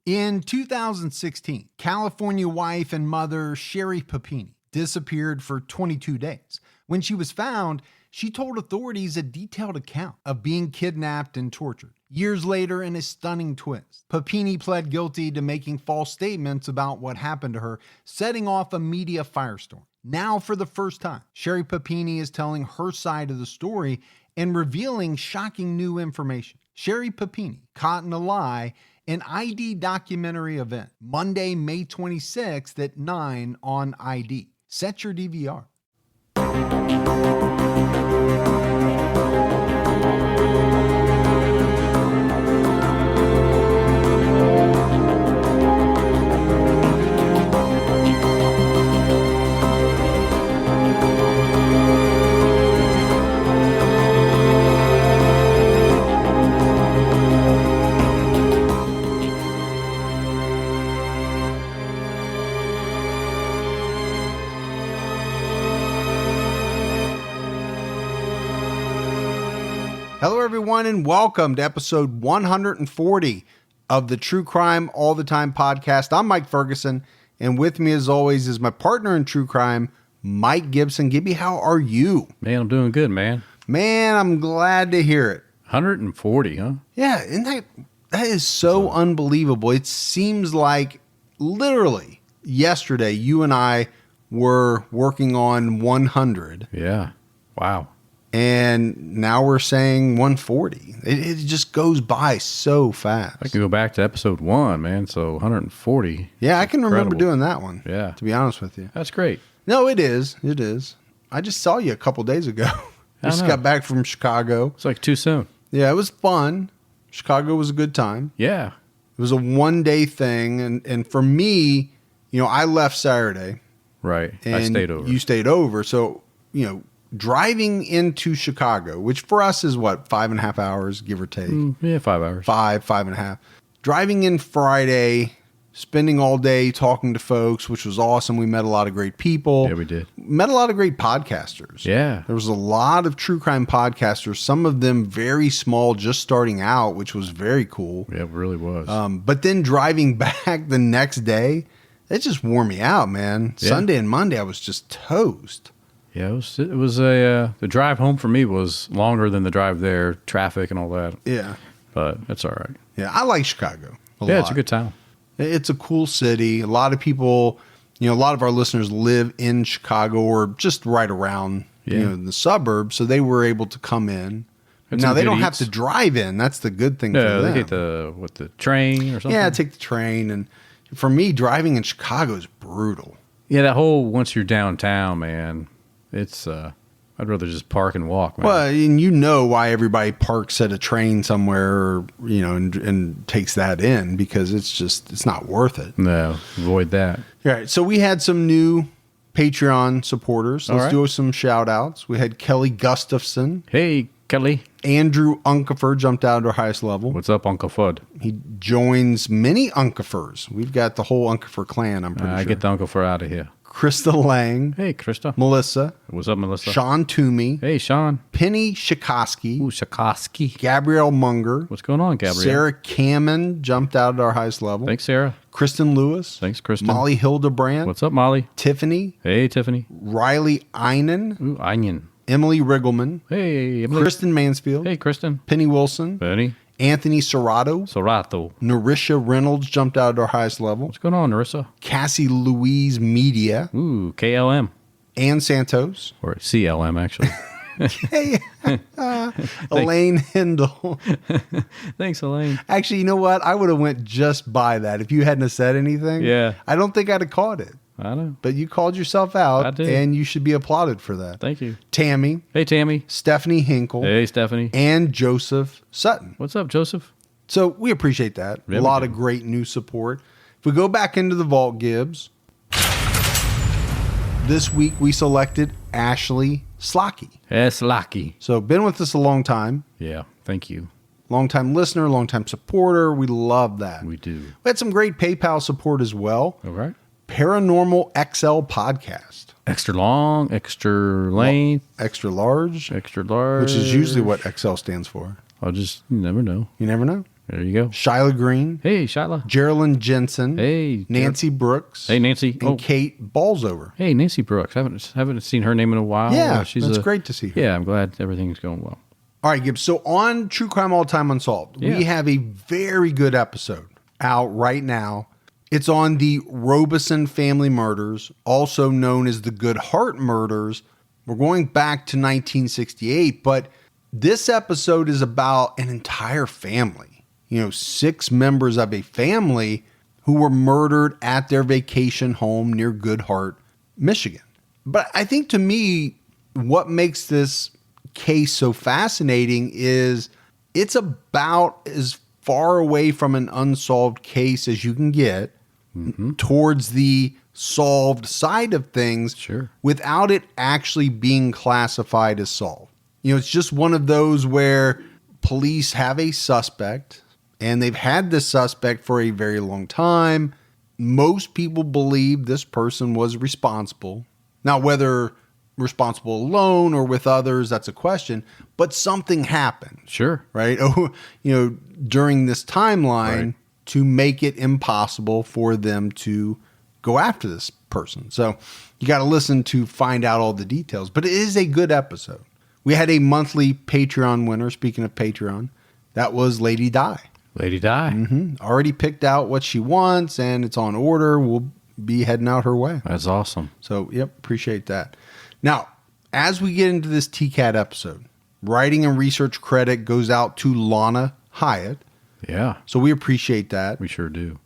In 2016, California wife and mother Sherry Papini disappeared for 22 days. When she was found, she told authorities a detailed account of being kidnapped and tortured. Years later, in a stunning twist, Papini pled guilty to making false statements about what happened to her, setting off a media firestorm. Now, for the first time, Sherry Papini is telling her side of the story and revealing shocking new information. Sherry Papini, Caught in a Lie, an ID documentary event, Monday, May 26th at 9 on ID. Set your DVR. Hello, everyone, and welcome to episode 140 of the True Crime All the Time podcast. I'm Mike Ferguson, and with me, as always, is my partner in true crime, Mike Gibson. Gibby, how are you? Man, I'm doing good, man. Man, I'm glad to hear it. 140, huh? Yeah, and that is so unbelievable. It seems like literally yesterday, you and I were working on 100. Yeah. Wow. And now we're saying 140. It just goes by so fast. I can go back to episode 1, man. So 140. Yeah, I can remember Incredible. doing that one. Yeah. To be honest with you. That's great. No, it is. It is. I just saw you a couple days ago. I just got back from Chicago. It's like too soon. Yeah, it was fun. Chicago was a good time. Yeah. It was a one-day thing. And for me, I left Saturday. Right. And I stayed over. You stayed over. So, driving into Chicago, which for us is what, 5.5 hours, give or take? Yeah, 5 hours. 5.5. Driving in Friday, spending all day talking to folks, which was awesome. We met a lot of great people. Yeah, we did. Met a lot of great podcasters. Yeah. There was a lot of true crime podcasters, some of them very small, just starting out, which was very cool. Yeah, it really was. But then driving back the next day, it just wore me out, man. Yeah. Sunday and Monday, I was just toast. Yeah, it was the drive home for me was longer than the drive there, traffic and all that. Yeah. But that's all right. Yeah, I like Chicago a lot. It's a good town. It's a cool city. A lot of people, a lot of our listeners live in Chicago or just right around, in the suburbs. So they were able to come in. Now they don't have to drive in. That's the good thing for them. They take the train or something? Yeah, take the train. And for me, driving in Chicago is brutal. Yeah, that whole once you're downtown, man, it's I'd rather just park and walk, man. Well, and why everybody parks at a train somewhere, and takes that in because it's not worth it. No, avoid that. All right. So we had some new Patreon supporters. Let's do some shout outs. We had Kelly Gustafson. Hey, Kelly. Andrew Unkefer jumped out to our highest level. What's up, Uncle Fudd? He joins many Unkefers. We've got the whole Unkefer clan, I'm pretty sure. I get the Uncle Fur out of here. Krista Lang. Hey, Krista. Melissa. What's up, Melissa? Sean Toomey. Hey, Sean. Penny Shikoski. Ooh, Shikoski. Gabrielle Munger. What's going on, Gabrielle? Sarah Kamen jumped out at our highest level. Thanks, Sarah. Kristen Lewis. Thanks, Kristen. Molly Hildebrand. What's up, Molly? Tiffany. Hey, Tiffany. Riley Einen. Ooh, Onion. Emily Riggleman. Hey, Emily. Kristen Mansfield. Hey, Kristen. Penny Wilson. Benny. Anthony Serrato. Sorato. Narisha Reynolds jumped out at our highest level. What's going on, Narissa? Cassie Louise Media. Ooh, KLM. Ann Santos. Or CLM, actually. Elaine Hindle. Thanks, Elaine. Actually, you know what? I would have went just by that. If you hadn't have said anything, Yeah. I don't think I'd have caught it. I know. But you called yourself out, I did. and you should be applauded for that. Thank you. Tammy. Hey, Tammy. Stephanie Hinkle. Hey, Stephanie. And Joseph Sutton. What's up, Joseph? So we appreciate that. Yeah, a lot of great new support. If we go back into the vault, Gibbs, this week we selected Ashley Slocky. Yes, Lucky. So been with us a long time. Yeah, thank you. Long-time listener, long-time supporter. We love that. We do. We had some great PayPal support as well. All right. Paranormal XL Podcast. Extra long, extra length, Extra large. extra large. Which is usually what XL stands for. You never know. You never know. There you go. Shyla Green. Hey, Shyla. Geraldine Jensen. Hey. Nancy Brooks. Hey, Nancy. And Kate Balsover. Hey, Nancy Brooks. I haven't seen her name in a while. Yeah, that's great to see her. Yeah, I'm glad everything's going well. All right, Gibbs. So on True Crime All Time Unsolved, we have a very good episode out right now. It's on the Robeson family murders, also known as the Good Heart murders. We're going back to 1968, but this episode is about an entire family. 6 members of a family who were murdered at their vacation home near Good Heart, Michigan. But I think to me, what makes this case so fascinating is it's about as far away from an unsolved case as you can get towards the solved side of things without it actually being classified as solved. It's just one of those where police have a suspect and they've had this suspect for a very long time. Most people believe this person was responsible. Now, whether responsible alone or with others, that's a question, but something happened. Sure. Right? During this timeline to make it impossible for them to go after this person. So you got to listen to find out all the details, but it is a good episode. We had a monthly Patreon winner. Speaking of Patreon, that was Lady Di. Lady Di. Already picked out what she wants and it's on order. We'll be heading out her way. That's awesome. So, appreciate that. Now, as we get into this TCAT episode, writing and research credit goes out to Lana Hyatt. Yeah. So we appreciate that. We sure do.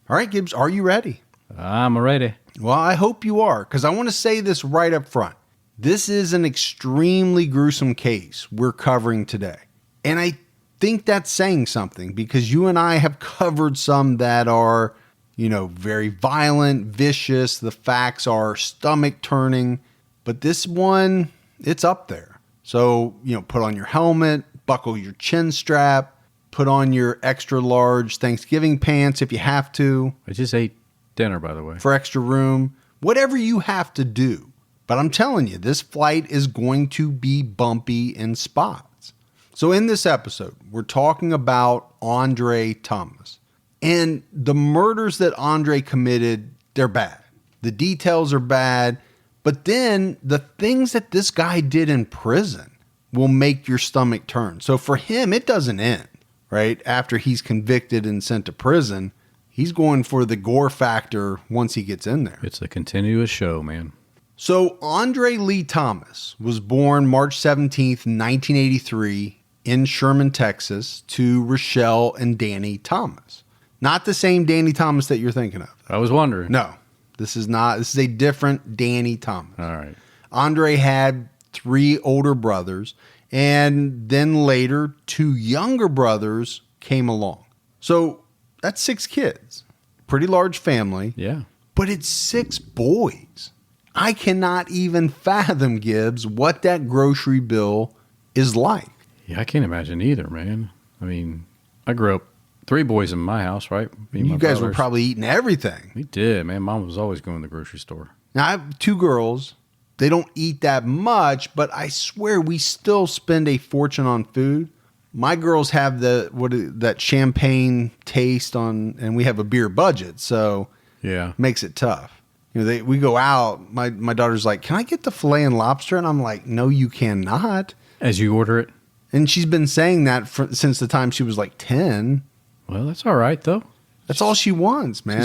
All right, Gibbs, are you ready? I'm ready. Well, I hope you are, because I want to say this right up front. This is an extremely gruesome case we're covering today. And I think that's saying something, because you and I have covered some that are, very violent, vicious. The facts are stomach turning. But this one, it's up there. So, put on your helmet, buckle your chin strap, put on your extra large Thanksgiving pants if you have to. I just ate dinner, by the way. For extra room. Whatever you have to do. But I'm telling you, this flight is going to be bumpy in spots. So in this episode, we're talking about Andre Thomas. And the murders that Andre committed, they're bad. The details are bad. But then the things that this guy did in prison will make your stomach turn. So for him, it doesn't end, right? After he's convicted and sent to prison, he's going for the gore factor once he gets in there. It's a continuous show, man. So Andre Lee Thomas was born March 17th, 1983 in Sherman, Texas to Rochelle and Danny Thomas. Not the same Danny Thomas that you're thinking of. I was wondering. No. This is not. This is a different Danny Thomas. All right. Andre had 3 older brothers, and then later 2 younger brothers came along. So that's 6 kids. Pretty large family. Yeah. But it's 6 boys. I cannot even fathom, Gibbs, what that grocery bill is like. Yeah, I can't imagine either, man. I mean, I grew up 3 boys in my house, right? You guys were probably eating everything. We did, man. Mom was always going to the grocery store. Now, I have 2 girls. They don't eat that much, but I swear we still spend a fortune on food. My girls have that champagne taste on, and we have a beer budget, so yeah, makes it tough. We go out. My daughter's like, "Can I get the filet and lobster?" And I'm like, "No, you cannot." As you order it, and she's been saying that since the time she was like 10. Well, that's all right though. That's all she wants, man.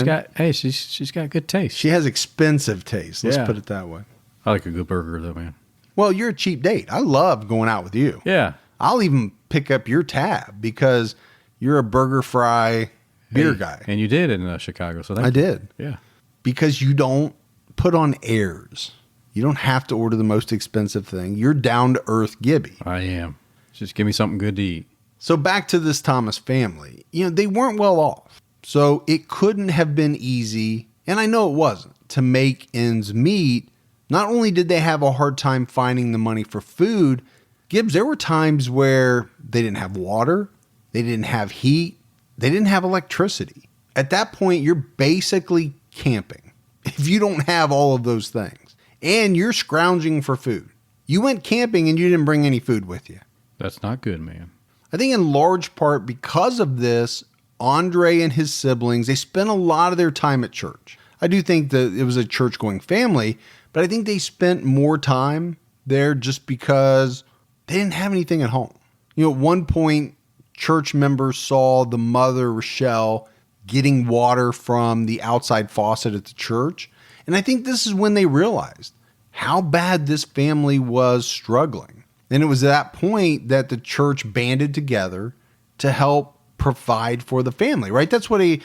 She's got good taste. She has expensive taste. Let's put it that way. I like a good burger though, man. Well, you're a cheap date. I love going out with you. Yeah. I'll even pick up your tab because you're a burger, fry, beer guy. And you did in Chicago. So I did. Yeah. Because you don't put on airs. You don't have to order the most expensive thing. You're down to earth Gibby. I am. Just give me something good to eat. So back to this Thomas family. They weren't well off. So it couldn't have been easy, and I know it wasn't, to make ends meet. Not only did they have a hard time finding the money for food, Gibbs, there were times where they didn't have water, they didn't have heat, they didn't have electricity. At that point, you're basically camping if you don't have all of those things. And you're scrounging for food. You went camping and you didn't bring any food with you. That's not good, man. I think in large part because of this, Andre and his siblings, they spent a lot of their time at church. I do think that it was a church-going family, but I think they spent more time there just because they didn't have anything at home. At one point, church members saw the mother, Rochelle, getting water from the outside faucet at the church. And I think this is when they realized how bad this family was struggling. And it was at that point that the church banded together to help provide for the family, right? That's what a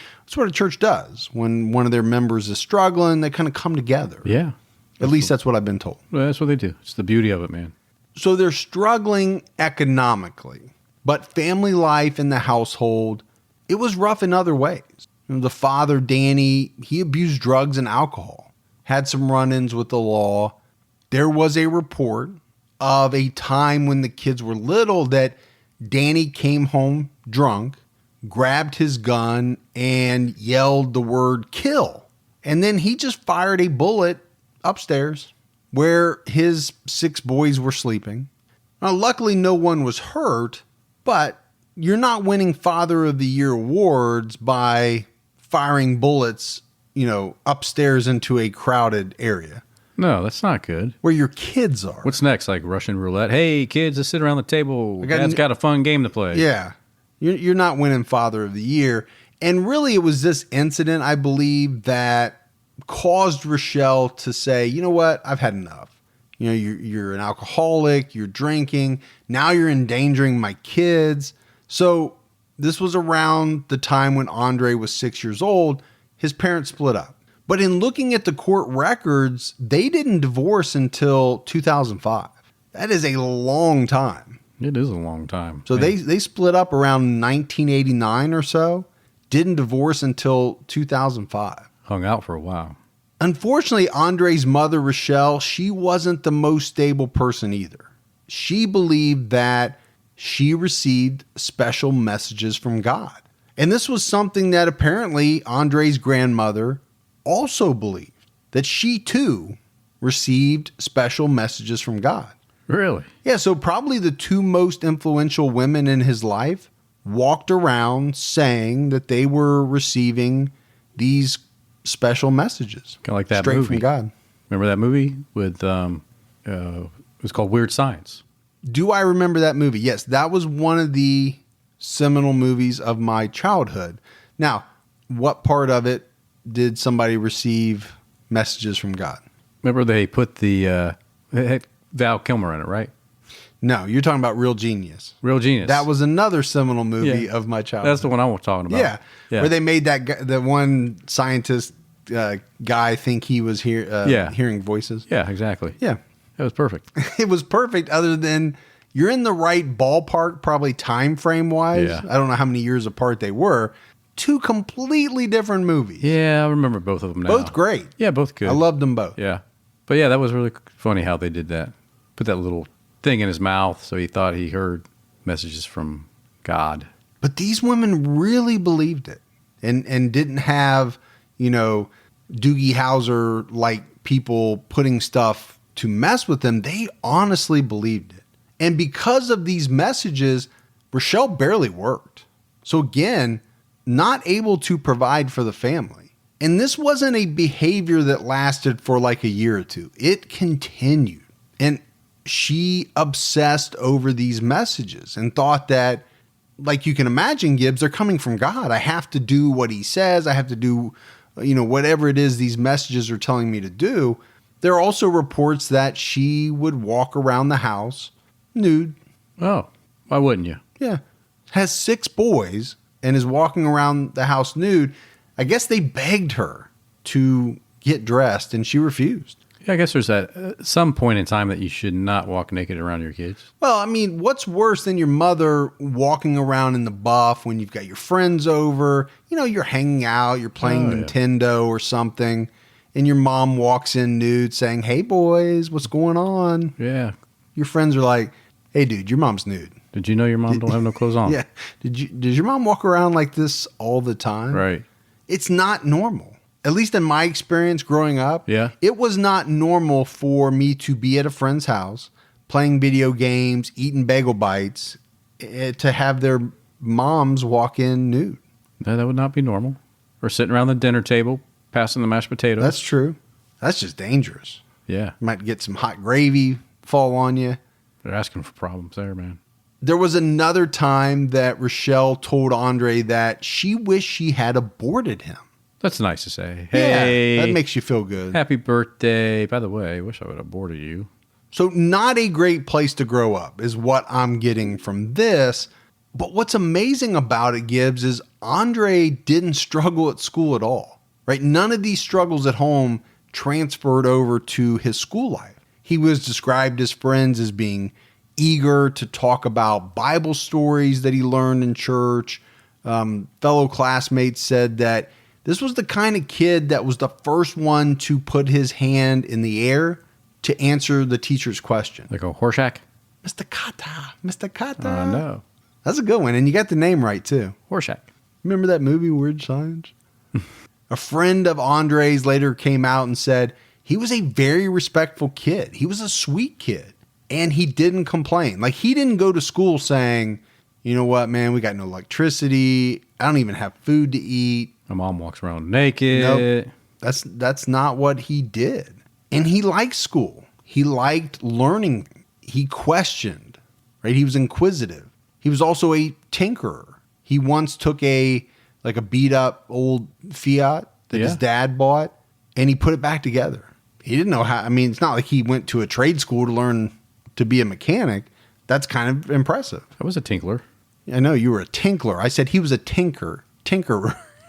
church does. When one of their members is struggling, they kind of come together. Yeah. At least that's what I've been told. Well, that's what they do. It's the beauty of it, man. So they're struggling economically, but family life in the household, it was rough in other ways. The father, Danny, he abused drugs and alcohol, had some run-ins with the law. There was a report of a time when the kids were little that Danny came home drunk, grabbed his gun, and yelled the word kill. And then he just fired a bullet upstairs where his 6 boys were sleeping. Now, luckily, no one was hurt, but you're not winning Father of the Year awards by firing bullets, upstairs into a crowded area. No, that's not good. Where your kids are. What's next? Like Russian roulette? Hey, kids, let's sit around the table. Dad's got a fun game to play. Yeah. You're not winning Father of the Year. And really, it was this incident, I believe, that caused Rochelle to say, you know what? I've had enough. You're an alcoholic. You're drinking. Now you're endangering my kids. So this was around the time when Andre was 6 years old. His parents split up. But in looking at the court records, they didn't divorce until 2005. That is a long time. It is a long time. So they split up around 1989 or so. Didn't divorce until 2005. Hung out for a while. Unfortunately, Andre's mother, Rochelle, she wasn't the most stable person either. She believed that she received special messages from God. And this was something that apparently Andre's grandmother also believed, that she too received special messages from God. Really? Yeah, so probably the 2 most influential women in his life walked around saying that they were receiving these special messages. Kind of like that straight movie. From God. Remember that movie with, it was called Weird Science. Do I remember that movie? Yes, that was one of the seminal movies of my childhood. Now, what part of it did somebody receive messages from God? Remember they put it had Val Kilmer in it, right? No, you're talking about Real Genius. Real Genius. That was another seminal movie of my childhood. That's the one I was talking about. Yeah. Where they made that one scientist guy think he was hearing voices. Yeah, exactly. Yeah. That was perfect. It was perfect other than you're in the right ballpark, probably time frame wise. Yeah. I don't know how many years apart they were. 2 completely different movies. Yeah, I remember both of them now. Both great. Yeah, both good. I loved them both. Yeah. But yeah, that was really funny how they did that. Put that little thing in his mouth so he thought he heard messages from God. But these women really believed it and didn't have, Doogie Howser like people putting stuff to mess with them. They honestly believed it. And because of these messages, Rochelle barely worked. So again, not able to provide for the family. And this wasn't a behavior that lasted for like a year or 2. It continued. And she obsessed over these messages and thought that, like you can imagine, Gibbs, they're coming from God. I have to do what he says. I have to do, whatever it is these messages are telling me to do. There are also reports that she would walk around the house nude. Oh, why wouldn't you? Yeah. Has 6 boys and is walking around the house nude. I guess they begged her to get dressed and she refused. Yeah, I guess there's some point in time that you should not walk naked around your kids. Well, I mean, what's worse than your mother walking around in the buff when you've got your friends over? You're hanging out, you're playing Nintendo or something, and your mom walks in nude saying, "Hey, boys, what's going on?" Yeah. Your friends are like, "Hey, dude, your mom's nude." Did you know your mom don't have no clothes on? Yeah. Does your mom walk around like this all the time? Right. It's not normal. At least in my experience growing up, Yeah. It was not normal for me to be at a friend's house, playing video games, eating bagel bites, to have their moms walk in nude. No, that would not be normal. Or sitting around the dinner table, passing the mashed potatoes. That's true. That's just dangerous. Yeah. Might get some hot gravy fall on you. They're asking for problems there, man. There was another time that Rochelle told Andre that she wished she had aborted him. That's nice to say. Hey, yeah, that makes you feel good. Happy birthday. By the way, I wish I would have aborted you. So not a great place to grow up is what I'm getting from this. But what's amazing about it, Gibbs, is Andre didn't struggle at school at all, right? None of these struggles at home transferred over to his school life. He was described as friends as being eager to talk about Bible stories that he learned in church. Fellow classmates said that this was the kind of kid that was the first one to put his hand in the air to answer the teacher's question. Like a Horshack? Mr. Kata, Mr. Kata. I know. That's a good one. And you got the name right, too. Horshack. Remember that movie, Weird Science? A friend of Andre's later came out and said he was a very respectful kid. He was a sweet kid. And he didn't complain. Like, he didn't go to school saying, you know what, man, we got no electricity. I don't even have food to eat. My mom walks around naked. Nope. That's not what he did. And he liked school. He liked learning. He questioned, right? He was inquisitive. He was also a tinkerer. He once took a beat up old Fiat that his dad bought and he put it back together. He didn't know how. I mean, it's not like he went to a trade school to learn to be a mechanic. That's kind of impressive. I was a tinkler. I know you were a tinkler. I said he was a tinkerer.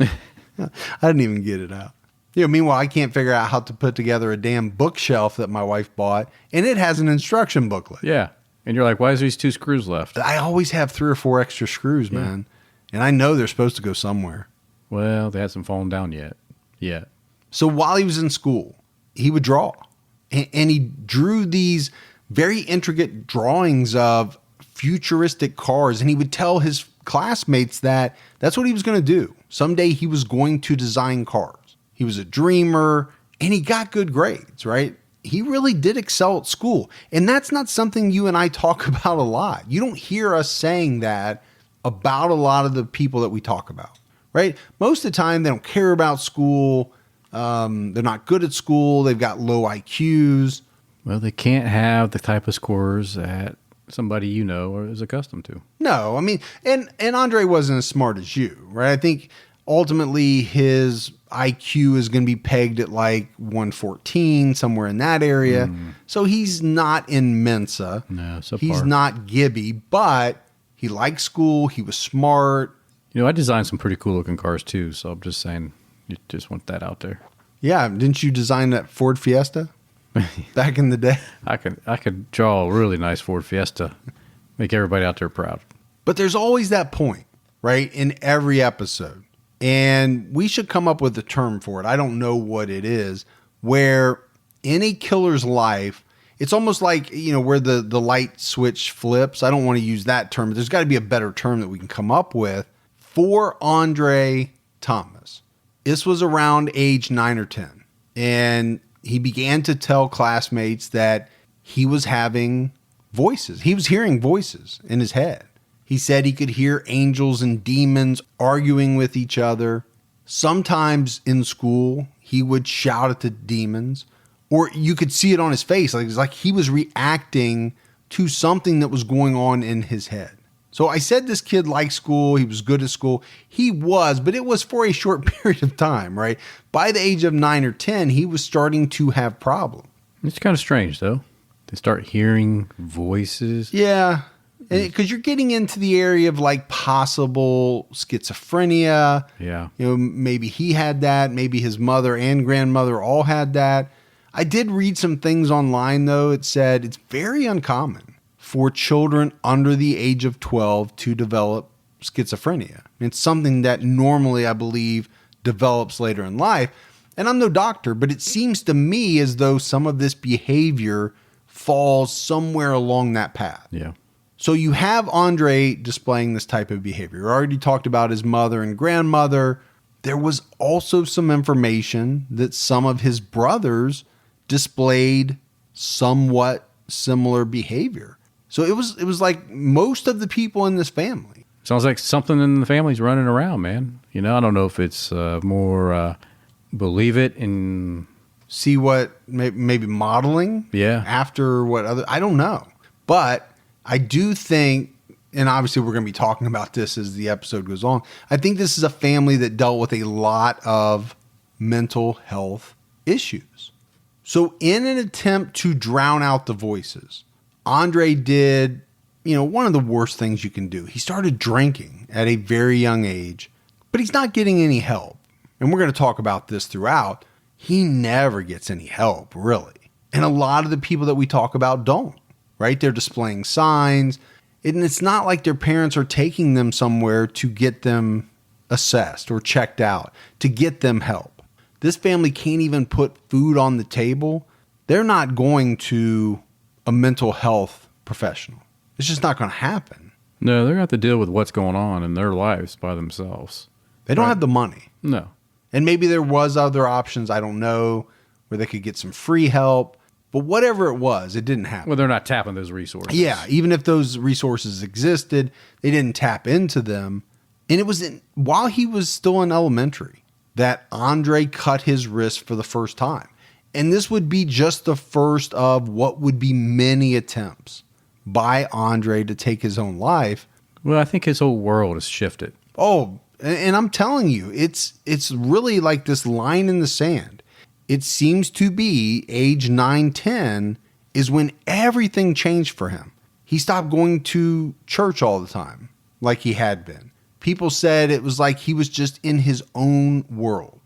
I didn't even get it out. Meanwhile, I can't figure out how to put together a damn bookshelf that my wife bought, and it has an instruction booklet. Yeah. And you're like, why is these 2 screws left? I always have 3 or 4 extra screws, man. And I know they're supposed to go somewhere. Well, they hasn't fallen down yet. So while he was in school, he would draw. And he drew these very intricate drawings of futuristic cars. And he would tell his classmates that that's what he was going to do. Someday he was going to design cars. He was a dreamer and he got good grades, right? He really did excel at school. And that's not something you and I talk about a lot. You don't hear us saying that about a lot of the people that we talk about, right? Most of the time they don't care about school. They're not good at school. They've got low IQs. Well, they can't have the type of scores that somebody you know is accustomed to. No, I mean, and Andre wasn't as smart as you, right? I think ultimately his IQ is going to be pegged at like 114, somewhere in that area. So he's not in Mensa. No, so he's far. not Gibby, but he liked school. He was smart. I designed some pretty cool looking cars too. So I'm just saying, you just want that out there. Yeah. Didn't you design that Ford Fiesta back in the day? I could draw a really nice Ford Fiesta, make everybody out there proud. But there's always that point, right? In every episode. And we should come up with a term for it. I don't know what it is, where in a killer's life, it's almost like, where the light switch flips. I don't want to use that term, but there's got to be a better term that we can come up with for Andre Thomas. This was around age 9 or 10. And he began to tell classmates that he was having voices. He was hearing voices in his head. He said he could hear angels and demons arguing with each other. Sometimes in school, he would shout at the demons, or you could see it on his face. Like he was reacting to something that was going on in his head. So I said this kid liked school. He was good at school. He was, but it was for a short period of time, right? By the age of 9 or 10, he was starting to have problems. It's kind of strange, though. They start hearing voices. Yeah. Because you're getting into the area of like possible schizophrenia. Yeah. Maybe he had that. Maybe his mother and grandmother all had that. I did read some things online, though. It said it's very uncommon for children under the age of 12 to develop schizophrenia. It's something that normally, I believe, develops later in life. And I'm no doctor, but it seems to me as though some of this behavior falls somewhere along that path. Yeah. So you have Andre displaying this type of behavior. We already talked about his mother and grandmother. There was also some information that some of his brothers displayed somewhat similar behavior. So it was like most of the people in this family. Sounds like something in the family's running around, man. You know, I don't know if it's more believe it and see what maybe modeling after what other, I don't know. But I do think, and obviously we're going to be talking about this as the episode goes on, I think this is a family that dealt with a lot of mental health issues. So in an attempt to drown out the voices, Andre did, one of the worst things you can do. He started drinking at a very young age, but he's not getting any help. And we're going to talk about this throughout. He never gets any help, really. And a lot of the people that we talk about don't, right? They're displaying signs. And it's not like their parents are taking them somewhere to get them assessed or checked out, to get them help. This family can't even put food on the table. They're not going to a mental health professional. It's just not going to happen. No, they're going to have to deal with what's going on in their lives by themselves. They don't have the money. No. And maybe there was other options, I don't know, where they could get some free help. But whatever it was, it didn't happen. Well, they're not tapping those resources. Yeah, even if those resources existed, they didn't tap into them. And it was while he was still in elementary that Andre cut his wrist for the first time. And this would be just the first of what would be many attempts by Andre to take his own life. Well, I think his whole world has shifted. Oh, and I'm telling you, it's really like this line in the sand. It seems to be age 9, 10 is when everything changed for him. He stopped going to church all the time like he had been. People said it was like he was just in his own world.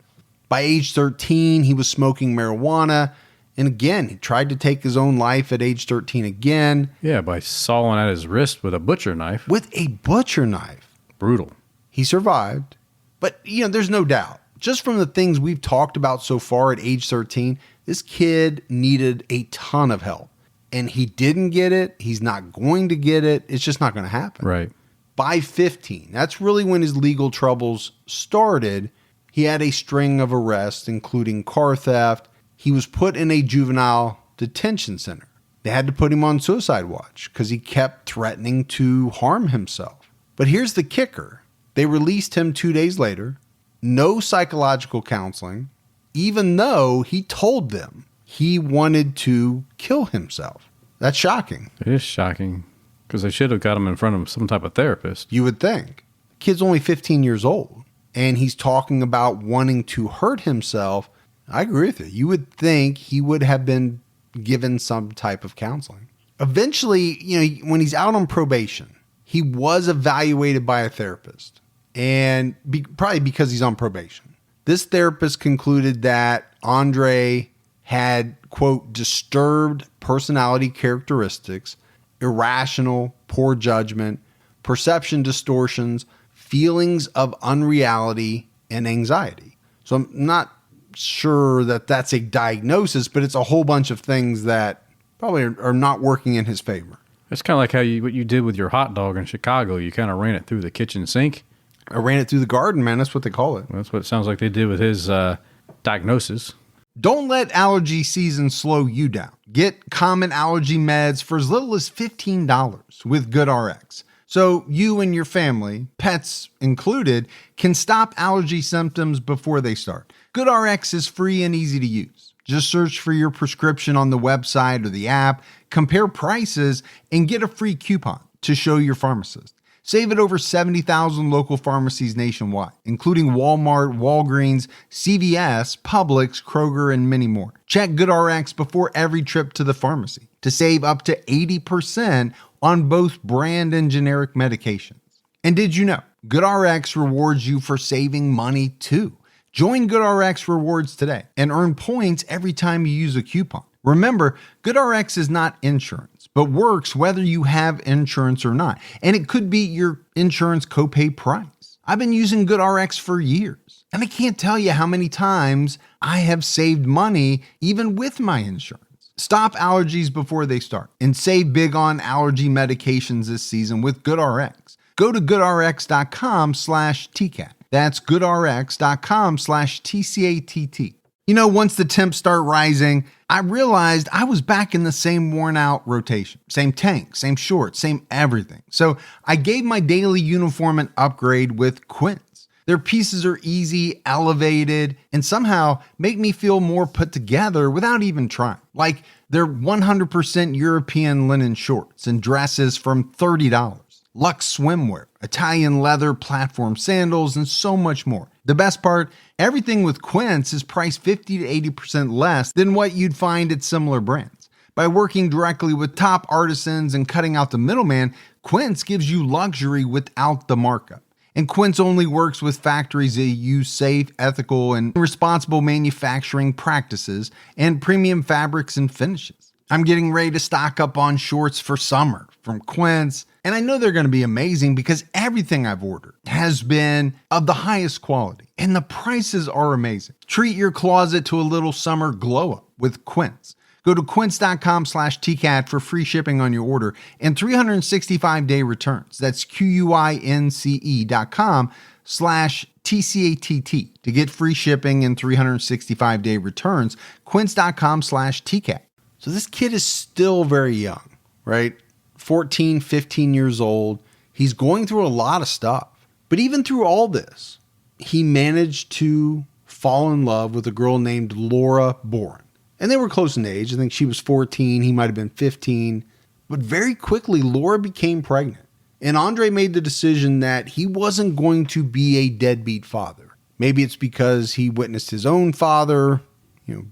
By age 13, he was smoking marijuana. And again, he tried to take his own life at age 13 again. Yeah, by sawing at his wrist with a butcher knife. With a butcher knife. Brutal. He survived. But, there's no doubt. Just from the things we've talked about so far at age 13, this kid needed a ton of help. And he didn't get it. He's not going to get it. It's just not going to happen. Right. By 15, that's really when his legal troubles started. He had a string of arrests, including car theft. He was put in a juvenile detention center. They had to put him on suicide watch because he kept threatening to harm himself. But here's the kicker. They released him 2 days later. No psychological counseling, even though he told them he wanted to kill himself. That's shocking. It is shocking because they should have got him in front of some type of therapist. You would think. The kid's only 15 years old, and he's talking about wanting to hurt himself. I agree with you. You would think he would have been given some type of counseling. Eventually, when he's out on probation, he was evaluated by a therapist. And probably because he's on probation. This therapist concluded that Andre had, quote, disturbed personality characteristics, irrational, poor judgment, perception distortions, feelings of unreality, and anxiety. So I'm not sure that that's a diagnosis, but it's a whole bunch of things that probably are not working in his favor. It's kind of like what you did with your hot dog in Chicago. You kind of ran it through the kitchen sink. I ran it through the garden, man. That's what they call it. Well, that's what it sounds like they did with his diagnosis. Don't let allergy season slow you down. Get common allergy meds for as little as $15 with GoodRx. So you and your family, pets included, can stop allergy symptoms before they start. GoodRx is free and easy to use. Just search for your prescription on the website or the app, compare prices, and get a free coupon to show your pharmacist. Save at over 70,000 local pharmacies nationwide, including Walmart, Walgreens, CVS, Publix, Kroger, and many more. Check GoodRx before every trip to the pharmacy to save up to 80% on both brand and generic medications. And did you know GoodRx rewards you for saving money too? Join GoodRx Rewards today and earn points every time you use a coupon. Remember, GoodRx is not insurance, but works whether you have insurance or not. And it could be your insurance copay price. I've been using GoodRx for years, and I can't tell you how many times I have saved money even with my insurance. Stop allergies before they start and save big on allergy medications this season with GoodRx. Go to goodrx.com/TCAT. That's goodrx.com/TCATT. Once the temps start rising, I realized I was back in the same worn out rotation. Same tank, same shorts, same everything. So I gave my daily uniform an upgrade with Quince. Their pieces are easy, elevated, and somehow make me feel more put together without even trying. Like they're 100% European linen shorts and dresses from $30. Luxe swimwear, Italian leather platform sandals, and so much more. The best part, everything with Quince is priced 50 to 80% less than what you'd find at similar brands. By working directly with top artisans and cutting out the middleman, Quince gives you luxury without the markup. And Quince only works with factories that use safe, ethical, and responsible manufacturing practices and premium fabrics and finishes. I'm getting ready to stock up on shorts for summer from Quince, and I know they're going to be amazing because everything I've ordered has been of the highest quality, and the prices are amazing. Treat your closet to a little summer glow up with Quince. Go to quince.com/TCAT for free shipping on your order and 365-day returns. That's QUINCE.com/TCATT to get free shipping and 365-day returns. Quince.com/TCAT. So this kid is still very young, right? 14, 15 years old. He's going through a lot of stuff. But even through all this, he managed to fall in love with a girl named Laura Boren. And they were close in age. I think she was 14. He might have been 15. But very quickly, Laura became pregnant. And Andre made the decision that he wasn't going to be a deadbeat father. Maybe it's because he witnessed his own father,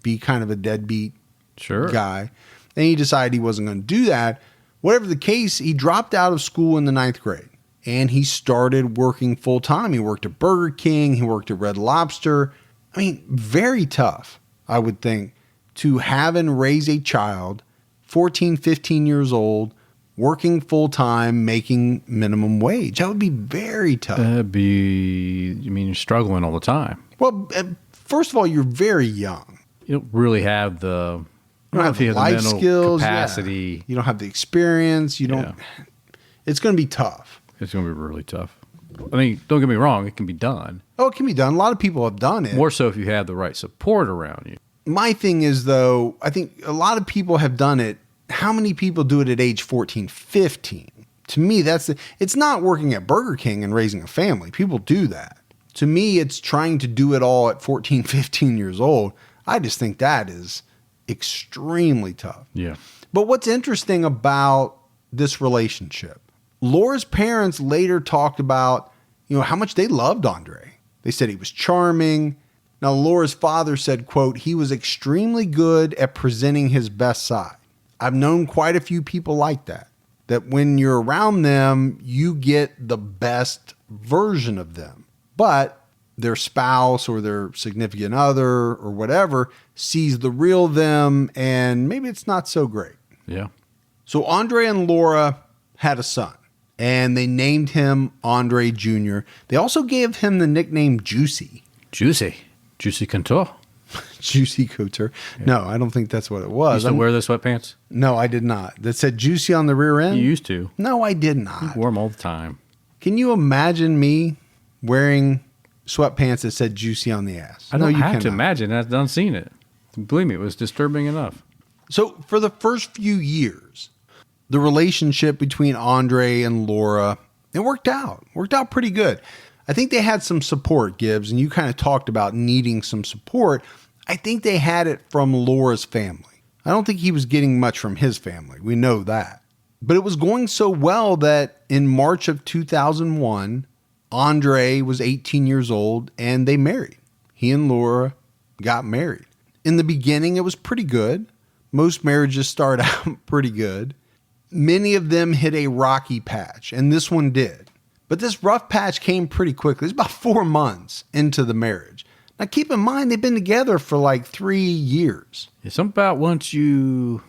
be kind of a deadbeat guy. And he decided he wasn't going to do that. Whatever the case, he dropped out of school in the 9th grade. And he started working full time. He worked at Burger King. He worked at Red Lobster. I mean, very tough, I would think, to have and raise a child, 14, 15 years old, working full time, making minimum wage. That would be very tough. You're struggling all the time. Well, first of all, you're very young. You don't really have the life skills, capacity. Yeah. You don't have the experience. You don't. Yeah. It's going to be tough. It's going to be really tough. I mean, don't get me wrong. It can be done. Oh, it can be done. A lot of people have done it. More so if you have the right support around you. My thing is, though, I think a lot of people have done it. How many people do it at age 14, 15? To me, it's not working at Burger King and raising a family. People do that. To me, it's trying to do it all at 14, 15 years old. I just think that is extremely tough. Yeah. But what's interesting about this relationship, Laura's parents later talked about, how much they loved Andre. They said he was charming. Now, Laura's father said, quote, he was extremely good at presenting his best side. I've known quite a few people like that when you're around them, you get the best version of them. But their spouse or their significant other or whatever sees the real them, and maybe it's not so great. Yeah. So Andre and Laura had a son, and they named him Andre Jr. They also gave him the nickname Juicy. Juicy Couture. Juicy Couture. Yeah. No, I don't think that's what it was. You used to wear the sweatpants? No, I did not. That said Juicy on the rear end? You used to. No, I did not. You wore them all the time. Can you imagine me wearing sweatpants that said Juicy on the ass? I don't have to imagine. I've done seen it. Believe me, it was disturbing enough. So for the first few years, the relationship between Andre and Laura, it worked out pretty good. I think they had some support, Gibbs, and you kind of talked about needing some support. I think they had it from Laura's family. I don't think he was getting much from his family. We know that. But it was going so well that in March of 2001, Andre was 18 years old and they married. He and Laura got married. In the beginning, it was pretty good. Most marriages start out pretty good. Many of them hit a rocky patch, and this one did. But this rough patch came pretty quickly. It's about 4 months into the marriage. Now, keep in mind, they've been together for like 3 years. It's something about once you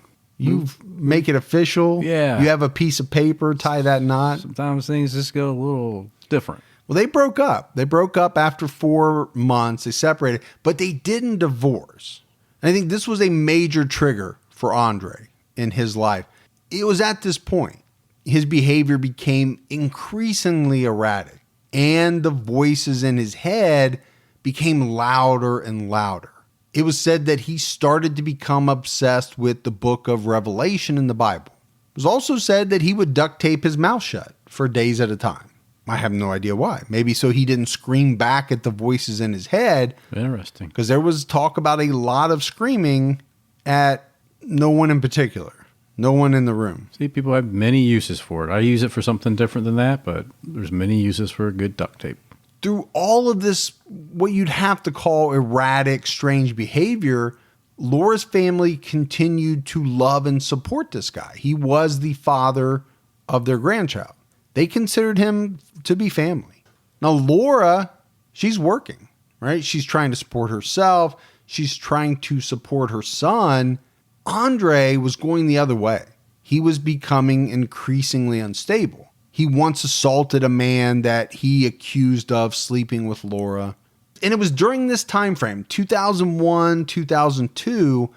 make it official. Yeah. You have a piece of paper, tie that knot. Sometimes things just go a little different. Well, they broke up. They broke up after 4 months. They separated, but they didn't divorce. And I think this was a major trigger for Andre in his life. It was at this point his behavior became increasingly erratic, and the voices in his head became louder and louder. It was said that he started to become obsessed with the book of Revelation in the Bible. It was also said that he would duct tape his mouth shut for days at a time. I have no idea why. Maybe so he didn't scream back at the voices in his head. Interesting. Because there was talk about a lot of screaming at no one in particular. No one in the room. See, people have many uses for it. I use it for something different than that, but there's many uses for a good duct tape. Through all of this, what you'd have to call erratic, strange behavior, Laura's family continued to love and support this guy. He was the father of their grandchild. They considered him to be family. Now, Laura, she's working, right? She's trying to support herself. She's trying to support her son. Andre was going the other way. He was becoming increasingly unstable. He once assaulted a man that he accused of sleeping with Laura. And it was during this time frame, 2001, 2002,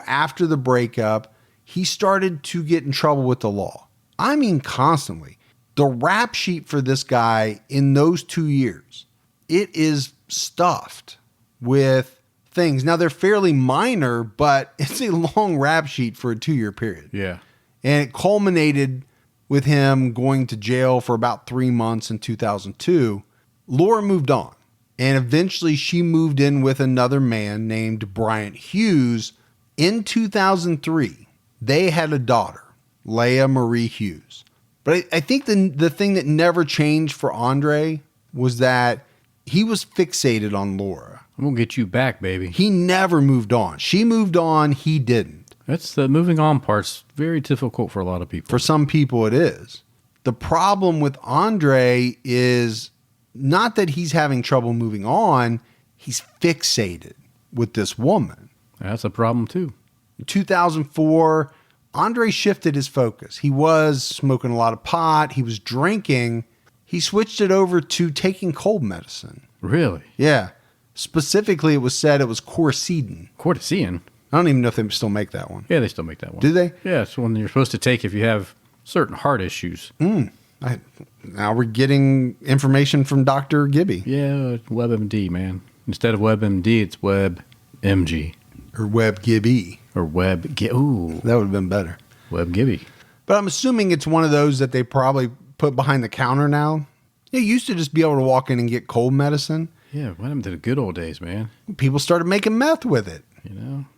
after the breakup, he started to get in trouble with the law. I mean, constantly. The rap sheet for this guy in those 2 years, it is stuffed with things. Now, they're fairly minor, but it's a long rap sheet for a 2-year period. Yeah. And it culminated with him going to jail for about 3 months in 2002. Laura moved on, and eventually she moved in with another man named Bryant Hughes. In 2003, they had a daughter, Leah Marie Hughes. But I think the thing that never changed for Andre was that he was fixated on Laura. I'm going to get you back, baby. He never moved on. She moved on. He didn't. That's the moving on part's very difficult for a lot of people. For some people, it is. The problem with Andre is not that he's having trouble moving on. He's fixated with this woman. That's a problem, too. In 2004, Andre shifted his focus. He was smoking a lot of pot. He was drinking. He switched it over to taking cold medicine. Really? Yeah. Specifically, it was said it was Corsedin. Cortisone? I don't even know if they still make that one. Yeah, they still make that one. Do they? Yeah, it's one you're supposed to take if you have certain heart issues. Now we're getting information from Dr. Gibby. Yeah, WebMD, man. Instead of WebMD, it's WebMG. Or Web Gibby. Or Ooh. That would have been better. Web Gibby. But I'm assuming it's one of those that they probably put behind the counter now. You used to just be able to walk in and get cold medicine. Yeah, what happened to the good old days, man? People started making meth with it.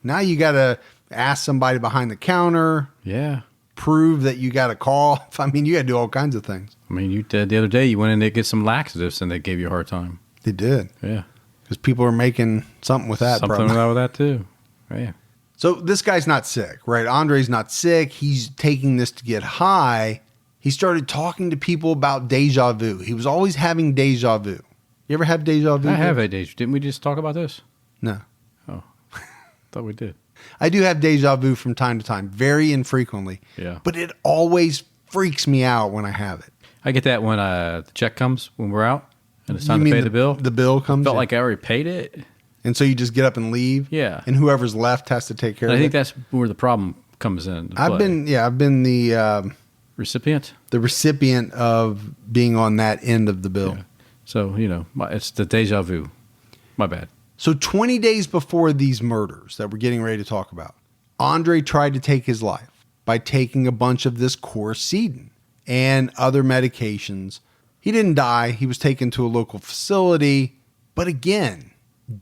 Now you got to ask somebody behind the counter. Yeah. Prove that you got a call. I mean, you got to do all kinds of things. I mean, you did the other day, you went in to get some laxatives and they gave you a hard time. They did. Yeah. Because people are making something with that. Something with that too. Yeah. So this guy's not sick, right? Andre's not sick. He's taking this to get high. He started talking to people about deja vu. He was always having deja vu. You ever have deja vu? I have a deja vu. Didn't we just talk about this? No. Oh, thought we did. I do have deja vu from time to time, very infrequently. Yeah. But it always freaks me out when I have it. I get that when the check comes, when we're out, and it's time to pay the bill. The bill comes Felt in. like I already paid it. And so you just get up and leave? Yeah. And whoever's left has to take care of it? I think that's where the problem comes in. I've been the recipient? The recipient of being on that end of the bill. Yeah. So, it's the deja vu. My bad. So 20 days before these murders that we're getting ready to talk about, Andre tried to take his life by taking a bunch of this Corsedin and other medications. He didn't die. He was taken to a local facility, but again,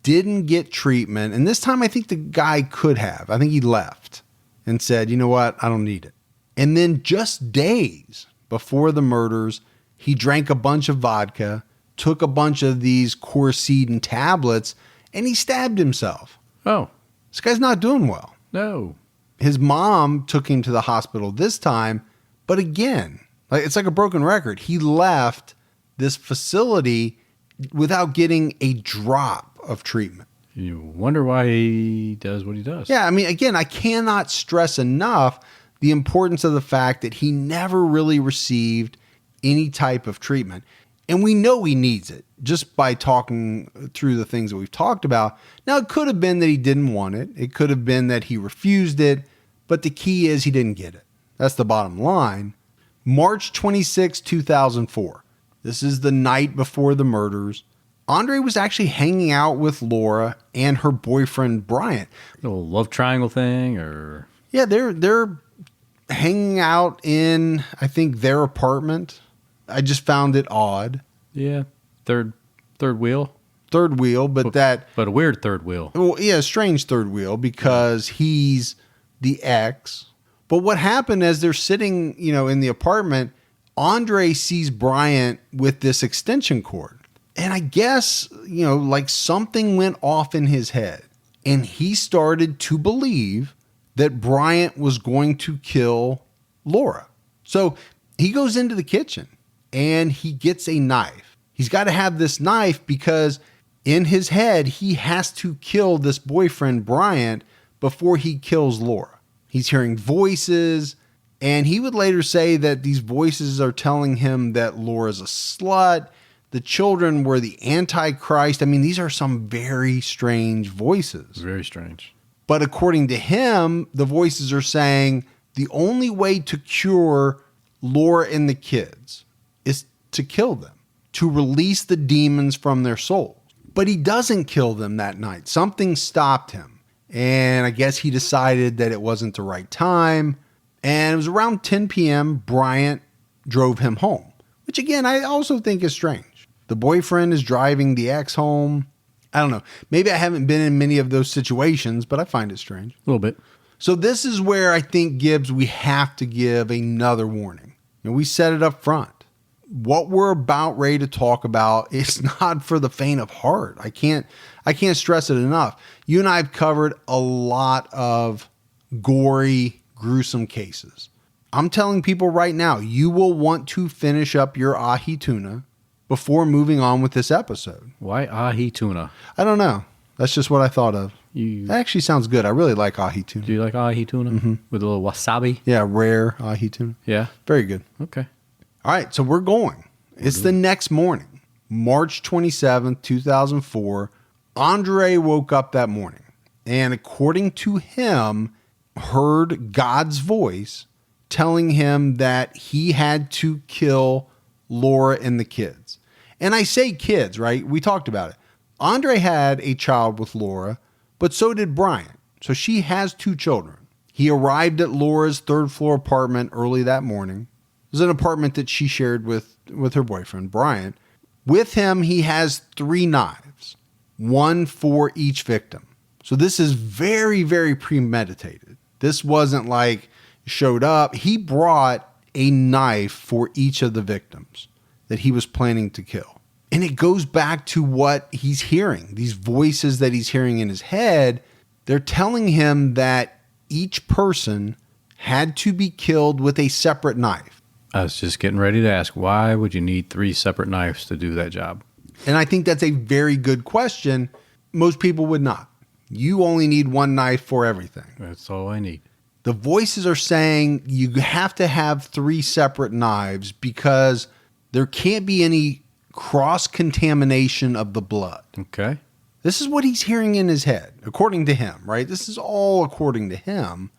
didn't get treatment. And this time I think the guy could have. I think he left and said, you know what? I don't need it. And then just days before the murders, he drank a bunch of vodka, took a bunch of these Corsedin tablets, and he stabbed himself. Oh. This guy's not doing well. No. His mom took him to the hospital this time, but again, it's like a broken record. He left this facility without getting a drop of treatment. You wonder why he does what he does. Yeah, I mean, again, I cannot stress enough the importance of the fact that he never really received any type of treatment. And we know he needs it just by talking through the things that we've talked about. Now, it could have been that he didn't want it. It could have been that he refused it. But the key is he didn't get it. That's the bottom line. March 26, 2004. This is the night before the murders. Andre was actually hanging out with Laura and her boyfriend, Bryant. Little love triangle thing, or? Yeah, they're hanging out in, I think, their apartment. I just found it odd. Yeah, third wheel. Third wheel, but a weird third wheel. Well, yeah, strange third wheel because he's the ex. But what happened as they're sitting, in the apartment, Andre sees Bryant with this extension cord. And I guess, like something went off in his head. And he started to believe that Bryant was going to kill Laura. So he goes into the kitchen and he gets a knife. He's got to have this knife because in his head, he has to kill this boyfriend, Bryant, before he kills Laura. He's hearing voices, and he would later say that these voices are telling him that Laura's a slut. The children were the Antichrist. I mean, these are some very strange voices. Very strange. But according to him, the voices are saying the only way to cure Laura and the kids is to kill them, to release the demons from their souls. But he doesn't kill them that night. Something stopped him. And I guess he decided that it wasn't the right time. And it was around 10 p.m. Bryant drove him home, which again, I also think is strange. The boyfriend is driving the ex home. I don't know. Maybe I haven't been in many of those situations, but I find it strange. A little bit. So this is where I think, Gibbs, we have to give another warning. We set it up front. What we're about ready to talk about is not for the faint of heart. I can't stress it enough. You and I have covered a lot of gory, gruesome cases. I'm telling people right now, you will want to finish up your ahi tuna before moving on with this episode. Why ahi tuna? I don't know. That's just what I thought of. That actually sounds good. I really like ahi tuna. Do you like ahi tuna? Mm-hmm. With a little wasabi? Yeah, rare ahi tuna. Yeah. Very good. Okay. All right, so we're going. It's the next morning, March 27th, 2004. Andre woke up that morning and, according to him, heard God's voice telling him that he had to kill Laura and the kids. And I say kids, right? We talked about it. Andre had a child with Laura, but so did Bryant. So she has 2 children. He arrived at Laura's 3rd floor apartment early that morning. It was an apartment that she shared with her boyfriend, Bryant. With him, he has 3 knives, 1 for each victim. So this is very, very premeditated. This wasn't like showed up. He brought a knife for each of the victims that he was planning to kill. And it goes back to what he's hearing. These voices that he's hearing in his head, they're telling him that each person had to be killed with a separate knife. I was just getting ready to ask, why would you need 3 separate knives to do that job? And I think that's a very good question. Most people would not. You only need 1 knife for everything. That's all I need. The voices are saying you have to have 3 separate knives because there can't be any cross-contamination of the blood. Okay. This is what he's hearing in his head, according to him, right? This is all according to him.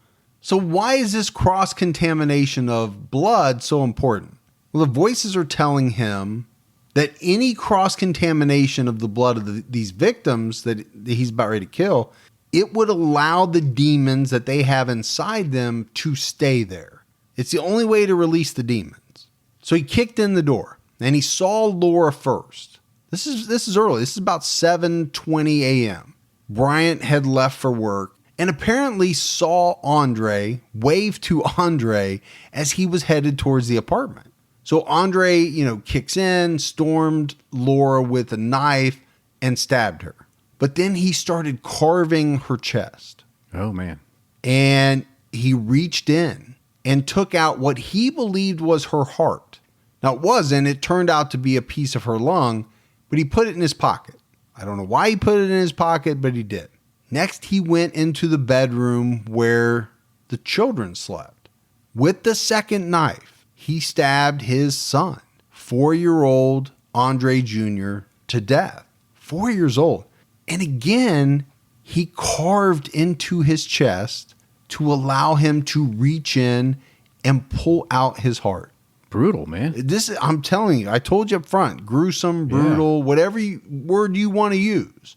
So why is this cross-contamination of blood so important? Well, the voices are telling him that any cross-contamination of the blood of these victims that he's about ready to kill, it would allow the demons that they have inside them to stay there. It's the only way to release the demons. So he kicked in the door and he saw Laura first. This is early. This is about 7:20 a.m. Bryant had left for work and apparently saw Andre, wave to Andre as he was headed towards the apartment. So Andre, kicks in, stormed Laura with a knife and stabbed her. But then he started carving her chest. Oh, man. And he reached in and took out what he believed was her heart. Now, it wasn't. It turned out to be a piece of her lung, but he put it in his pocket. I don't know why he put it in his pocket, but he did. Next, he went into the bedroom where the children slept. With the second knife, he stabbed his son, 4-year-old Andre Jr., to death. 4 years old. And again, he carved into his chest to allow him to reach in and pull out his heart. Brutal, man. I'm telling you, I told you up front, gruesome, brutal, whatever word you want to use.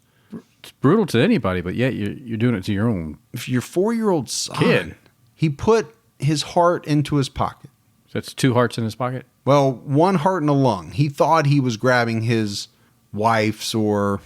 It's brutal to anybody, but yet you're doing it to your own If your 4-year-old son, kid. He put his heart into his pocket. That's 2 hearts in his pocket? Well, 1 heart and a lung. He thought he was grabbing his wife's or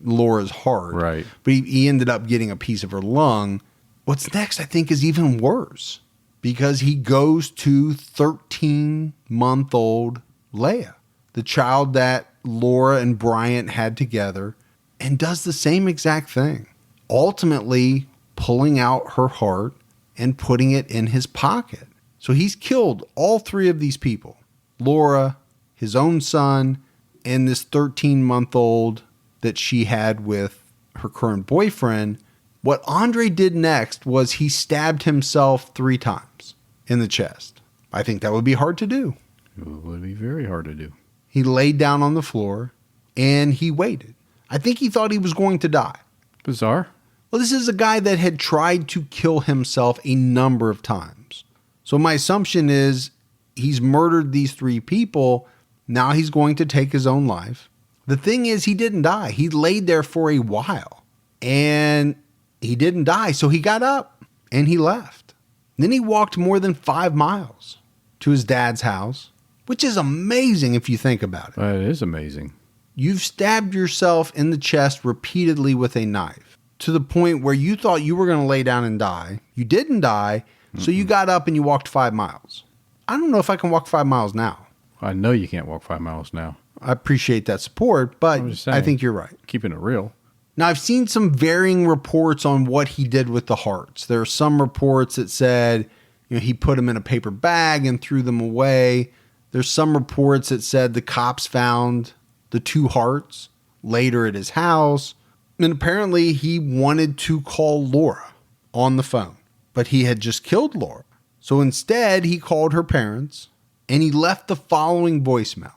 Laura's heart. Right. But he ended up getting a piece of her lung. What's next, I think, is even worse. Because he goes to 13-month-old Leia, the child that Laura and Bryant had together, and does the same exact thing. Ultimately, pulling out her heart and putting it in his pocket. So he's killed all 3 of these people. Laura, his own son, and this 13-month-old that she had with her current boyfriend. What Andre did next was he stabbed himself 3 times in the chest. I think that would be hard to do. It would be very hard to do. He laid down on the floor and he waited. I think he thought he was going to die. Bizarre. Well, this is a guy that had tried to kill himself a number of times. So my assumption is he's murdered these 3 people. Now he's going to take his own life. The thing is, he didn't die. He laid there for a while and he didn't die. So he got up and he left. Then he walked more than 5 miles to his dad's house, which is amazing if you think about it. It is amazing. You've stabbed yourself in the chest repeatedly with a knife to the point where you thought you were going to lay down and die. You didn't die, so you got up and you walked 5 miles. I don't know if I can walk 5 miles now. I know you can't walk 5 miles now. I appreciate that support, but I think you're right. Keeping it real. Now, I've seen some varying reports on what he did with the hearts. There are some reports that said, he put them in a paper bag and threw them away. There's some reports that said the cops found the 2 hearts later at his house. And apparently he wanted to call Laura on the phone, but he had just killed Laura. So instead, he called her parents and he left the following voicemail.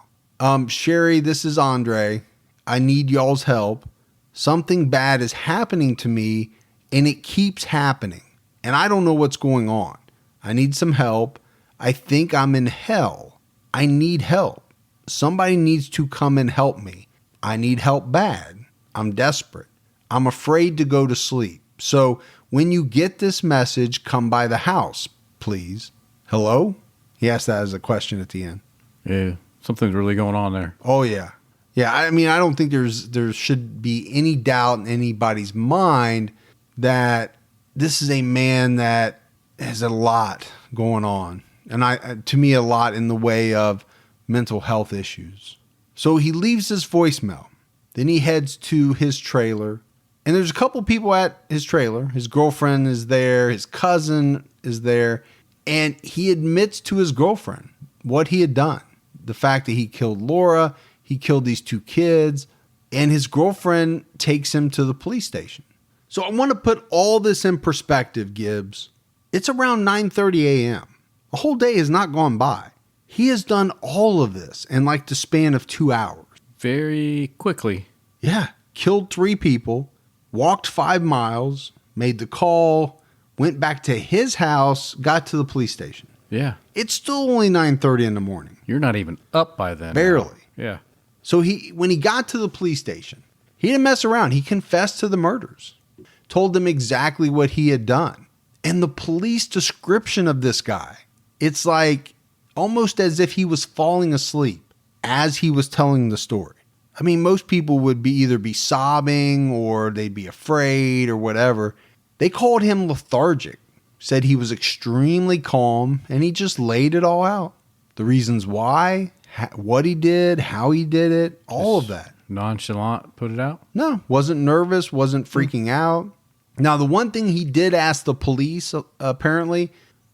Sherry, this is Andre. I need y'all's help. Something bad is happening to me and it keeps happening. And I don't know what's going on. I need some help. I think I'm in hell. I need help. Somebody needs to come and help me. I need help bad. I'm desperate. I'm afraid to go to sleep. So when you get this message, come by the house, please. Hello? He asked that as a question at the end. Yeah, something's really going on there. Oh, yeah. Yeah, I mean, I don't think there should be any doubt in anybody's mind that this is a man that has a lot going on. And to me, a lot in the way of mental health issues. So he leaves his voicemail. Then he heads to his trailer. And there's a couple people at his trailer. His girlfriend is there. His cousin is there. And he admits to his girlfriend what he had done. The fact that he killed Laura, he killed these 2 kids, and his girlfriend takes him to the police station. So I want to put all this in perspective, Gibbs. It's around 9:30 a.m. A whole day has not gone by. He has done all of this in like the span of 2 hours. Very quickly. Yeah. Killed 3 people, walked 5 miles, made the call, went back to his house, got to the police station. Yeah. It's still only 9:30 in the morning. You're not even up by then. Barely. Yeah. So when he got to the police station, he didn't mess around. He confessed to the murders, told them exactly what he had done. And the police description of this guy, it's like almost as if he was falling asleep as he was telling the story. I mean, most people would either be sobbing or they'd be afraid or whatever. They called him lethargic, said he was extremely calm, and he just laid it all out. The reasons why, what he did, how he did it, all of that. Nonchalant put it out? No, wasn't nervous, wasn't freaking out. Now, the one thing he did ask the police, apparently,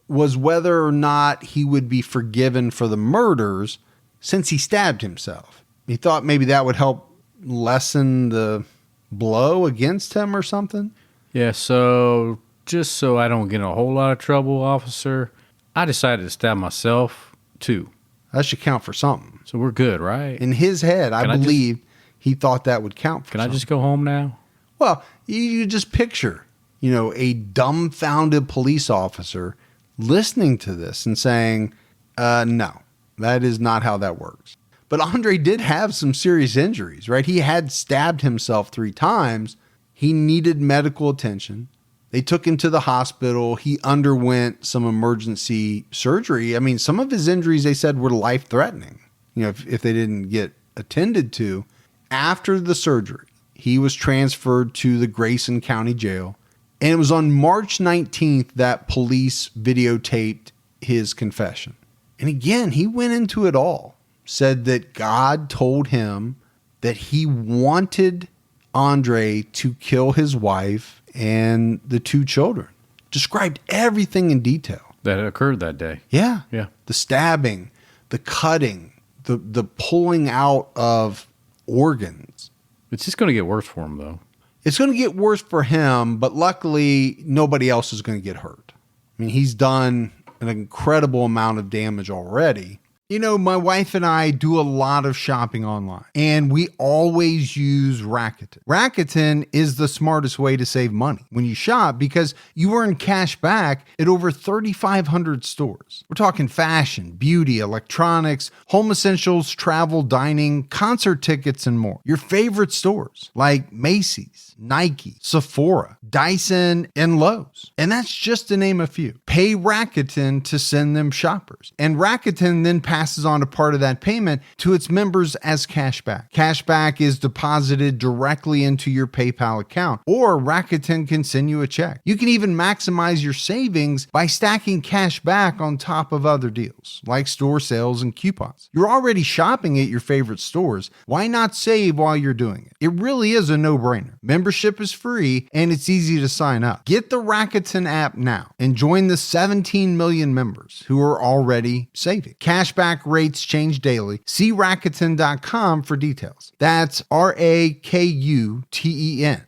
was whether or not he would be forgiven for the murders since he stabbed himself. He thought maybe that would help lessen the blow against him or something. Yeah, so just so I don't get in a whole lot of trouble, officer, I decided to stab myself too. That should count for something. So we're good, right? In his head, I believe he thought that would count for something. Can I just go home now? Well, you just picture, a dumbfounded police officer listening to this and saying, no, That is not how that works. But Andre did have some serious injuries, right? He had stabbed himself 3 times. He needed medical attention. They took him to the hospital. He underwent some emergency surgery. I mean, some of his injuries, they said, were life-threatening, if they didn't get attended to. After the surgery, he was transferred to the Grayson County Jail. And it was on March 19th that police videotaped his confession. And again, he went into it all. Said that God told him that he wanted Andre to kill his wife and the 2 children. Described everything in detail. That occurred that day. Yeah. Yeah. The stabbing, the cutting, the pulling out of organs. It's just going to get worse for him, though. It's going to get worse for him, but luckily nobody else is going to get hurt. I mean, he's done an incredible amount of damage already. My wife and I do a lot of shopping online, and we always use Rakuten. Rakuten is the smartest way to save money when you shop because you earn cash back at over 3,500 stores. We're talking fashion, beauty, electronics, home essentials, travel, dining, concert tickets, and more. Your favorite stores like Macy's, Nike, Sephora, Dyson, and Lowe's. And that's just to name a few. Pay Rakuten to send them shoppers. And Rakuten then passes on a part of that payment to its members as cashback. Cashback is deposited directly into your PayPal account, or Rakuten can send you a check. You can even maximize your savings by stacking cash back on top of other deals, like store sales and coupons. You're already shopping at your favorite stores. Why not save while you're doing it? It really is a no-brainer. Membership is free, and it's easy to sign up. Get the Rakuten app now and join the 17 million members who are already saving. Cashback rates change daily. See Rakuten.com for details. That's Rakuten.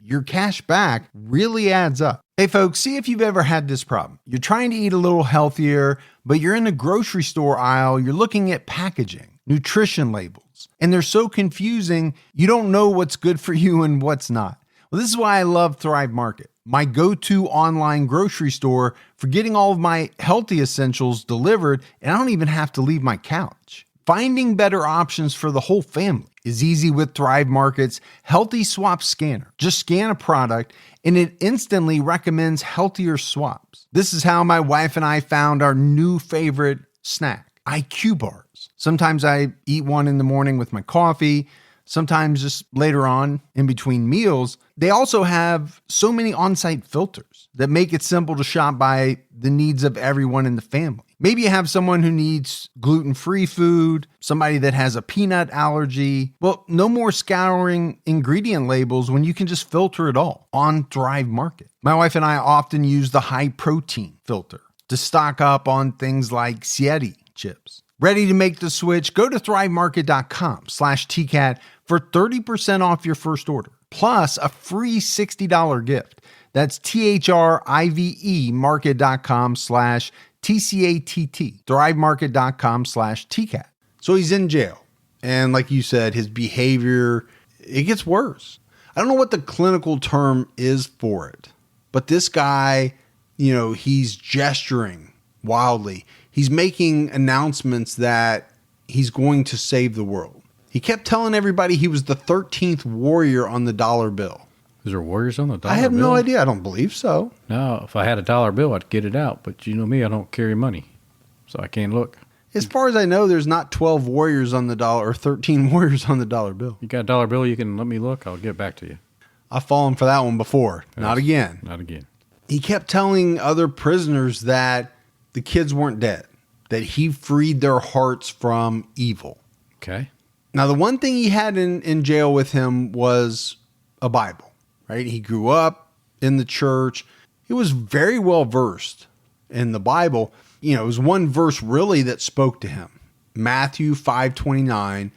Your cash back really adds up. Hey folks, see if you've ever had this problem. You're trying to eat a little healthier, but you're in the grocery store aisle, you're looking at packaging, nutrition labels, and they're so confusing, you don't know what's good for you and what's not. Well, this is why I love Thrive Market, my go-to online grocery store for getting all of my healthy essentials delivered, and I don't even have to leave my couch. Finding better options for the whole family is easy with Thrive Market's Healthy Swap Scanner. Just scan a product, and it instantly recommends healthier swaps. This is how my wife and I found our new favorite snack, IQ bars. Sometimes I eat one in the morning with my coffee, sometimes just later on in between meals. They also have so many on-site filters that make it simple to shop by the needs of everyone in the family. Maybe you have someone who needs gluten-free food, somebody that has a peanut allergy. Well, no more scouring ingredient labels when you can just filter it all on Thrive Market. My wife and I often use the high protein filter to stock up on things like Sieti chips. Ready to make the switch? Go to thrivemarket.com/TCAT for 30% off your first order, plus a free $60 gift. That's THRIVE market.com/TCATT, thrivemarket.com/TCAT. So he's in jail. And like you said, his behavior, it gets worse. I don't know what the clinical term is for it, but this guy, he's gesturing wildly. He's making announcements that he's going to save the world. He kept telling everybody he was the 13th warrior on the dollar bill. Is there warriors on the dollar bill? I have no idea. I don't believe so. No, if I had a dollar bill, I'd get it out. But you know me, I don't carry money, so I can't look. As far as I know, there's not 12 warriors on the dollar or 13 warriors on the dollar bill. You got a dollar bill, you can let me look. I'll get back to you. I've fallen for that one before. Yes, not again. Not again. He kept telling other prisoners that the kids weren't dead, that he freed their hearts from evil. Okay. Now, the one thing he had in jail with him was a Bible, right? He grew up in the church. He was very well versed in the Bible. It was one verse really that spoke to him. Matthew 5:29.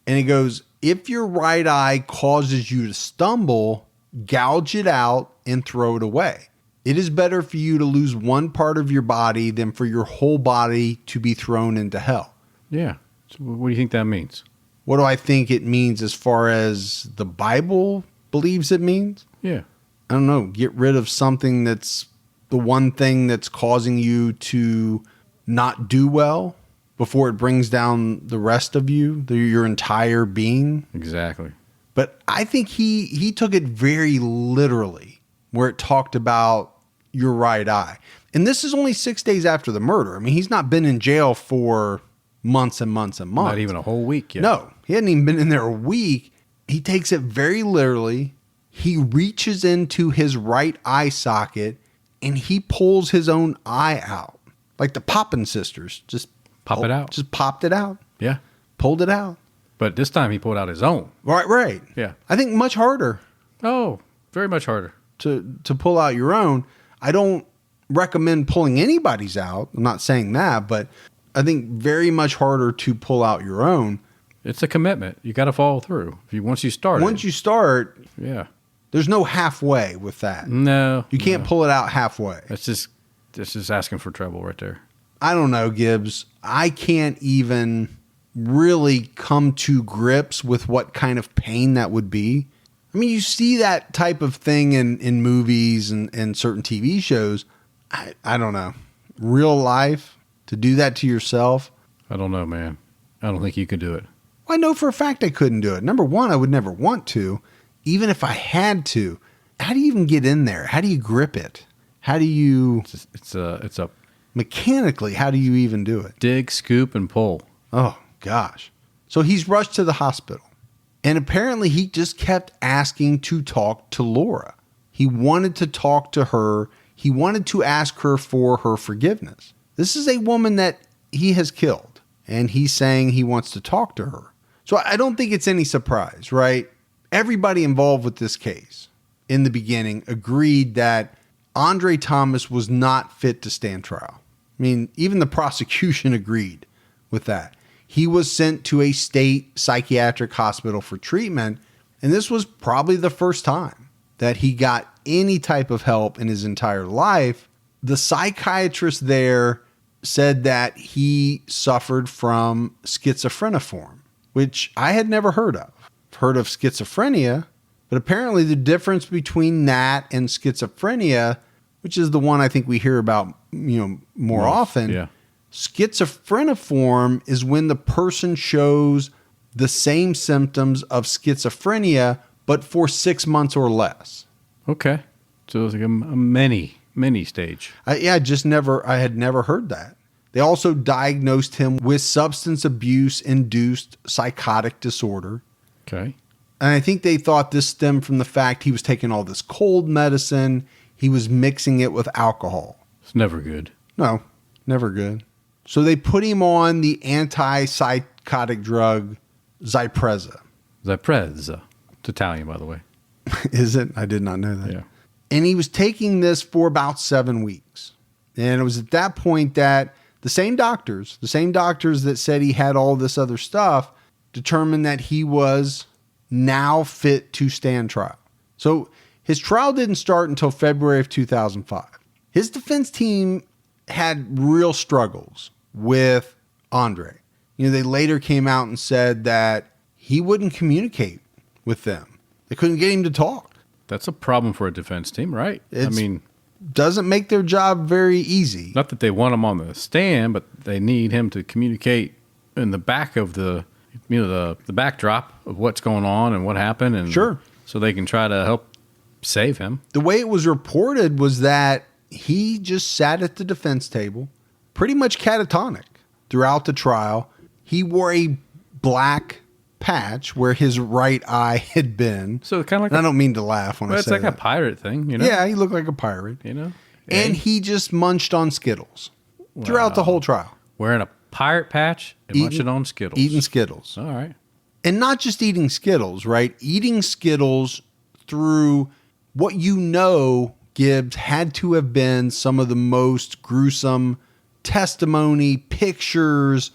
And it goes, if your right eye causes you to stumble, gouge it out and throw it away. It is better for you to lose one part of your body than for your whole body to be thrown into hell. Yeah. So what do you think that means? What do I think it means as far as the Bible believes it means? Yeah. I don't know. Get rid of something that's the one thing that's causing you to not do well. before it brings down the rest of you, your entire being. Exactly. But I think he took it very literally, where it talked about your right eye. And this is only 6 days after the murder. I mean, he's not been in jail for months and months and months. Not even a whole week yet. No, he hadn't even been in there a week. He takes it very literally. He reaches into his right eye socket and he pulls his own eye out. Like the Poppin sisters. Just Pop it out. Just popped it out. Yeah. Pulled it out. But this time he pulled out his own. Right. Yeah. I think much harder Oh, very much harder. to pull out your own. I don't recommend pulling anybody's out. I'm not saying that, but I think very much harder to pull out your own. It's a commitment. You got to follow through. Once you start. Once you start, yeah. there's no halfway with that. No. You can't pull it out halfway. That's just asking for trouble right there. I don't know, Gibbs. I can't even really come to grips with what kind of pain that would be. I mean, you see that type of thing in movies and certain TV shows. I don't know. Real life, to do that to yourself. I don't know, man. I don't think you could do it. Well, I know for a fact I couldn't do it. Number one, I would never want to. Even if I had to, how do you even get in there? How do you grip it? How do you... It's a mechanically, how do you even do it? dig, scoop, and pull. Oh, gosh. So he's rushed to the hospital. And apparently he just kept asking to talk to Laura. He wanted to talk to her. He wanted to ask her for her forgiveness. This is a woman that he has killed. And he's saying he wants to talk to her. So I don't think it's any surprise, right? Everybody involved with this case in the beginning agreed that Andre Thomas was not fit to stand trial. I mean, even the prosecution agreed with that. He was sent to a state psychiatric hospital for treatment, and this was probably the first time that he got any type of help in his entire life. The psychiatrist there said that he suffered from schizophreniform, which I had never heard of. I've heard of schizophrenia, but apparently the difference between that and schizophrenia, which is the one I think we hear about, more often. Yeah. Schizophreniform is when the person shows the same symptoms of schizophrenia, but for 6 months or less. Okay. So it was like a mini stage. I had never heard that. They also diagnosed him with substance abuse induced psychotic disorder. Okay. And I think they thought this stemmed from the fact he was taking all this cold medicine. He was mixing it with alcohol. It's never good. No, never good. So they put him on the antipsychotic drug Zyprexa. Zyprexa. It's Italian, by the way. Is it? I did not know that. Yeah. And he was taking this for about 7 weeks. And it was at that point that the same doctors that said he had all this other stuff, determined that he was now fit to stand trial. So his trial didn't start until February of 2005. His defense team had real struggles with Andre. They later came out and said that he wouldn't communicate with them. They couldn't get him to talk. That's a problem for a defense team, right? Doesn't make their job very easy. Not that they want him on the stand, but they need him to communicate in the back of the backdrop of what's going on and what happened, and sure, so they can try to help save him. The way it was reported was that he just sat at the defense table, pretty much catatonic throughout the trial. He wore a black patch where his right eye had been. So kind of like I don't mean to laugh when I say it's like that. a pirate thing, Yeah, he looked like a pirate. And he just munched on Skittles throughout the whole trial. Wearing a pirate patch and munching on Skittles. Eating Skittles. All right. And not just eating Skittles, right? Eating Skittles through what Gibbs had to have been some of the most gruesome testimony, pictures.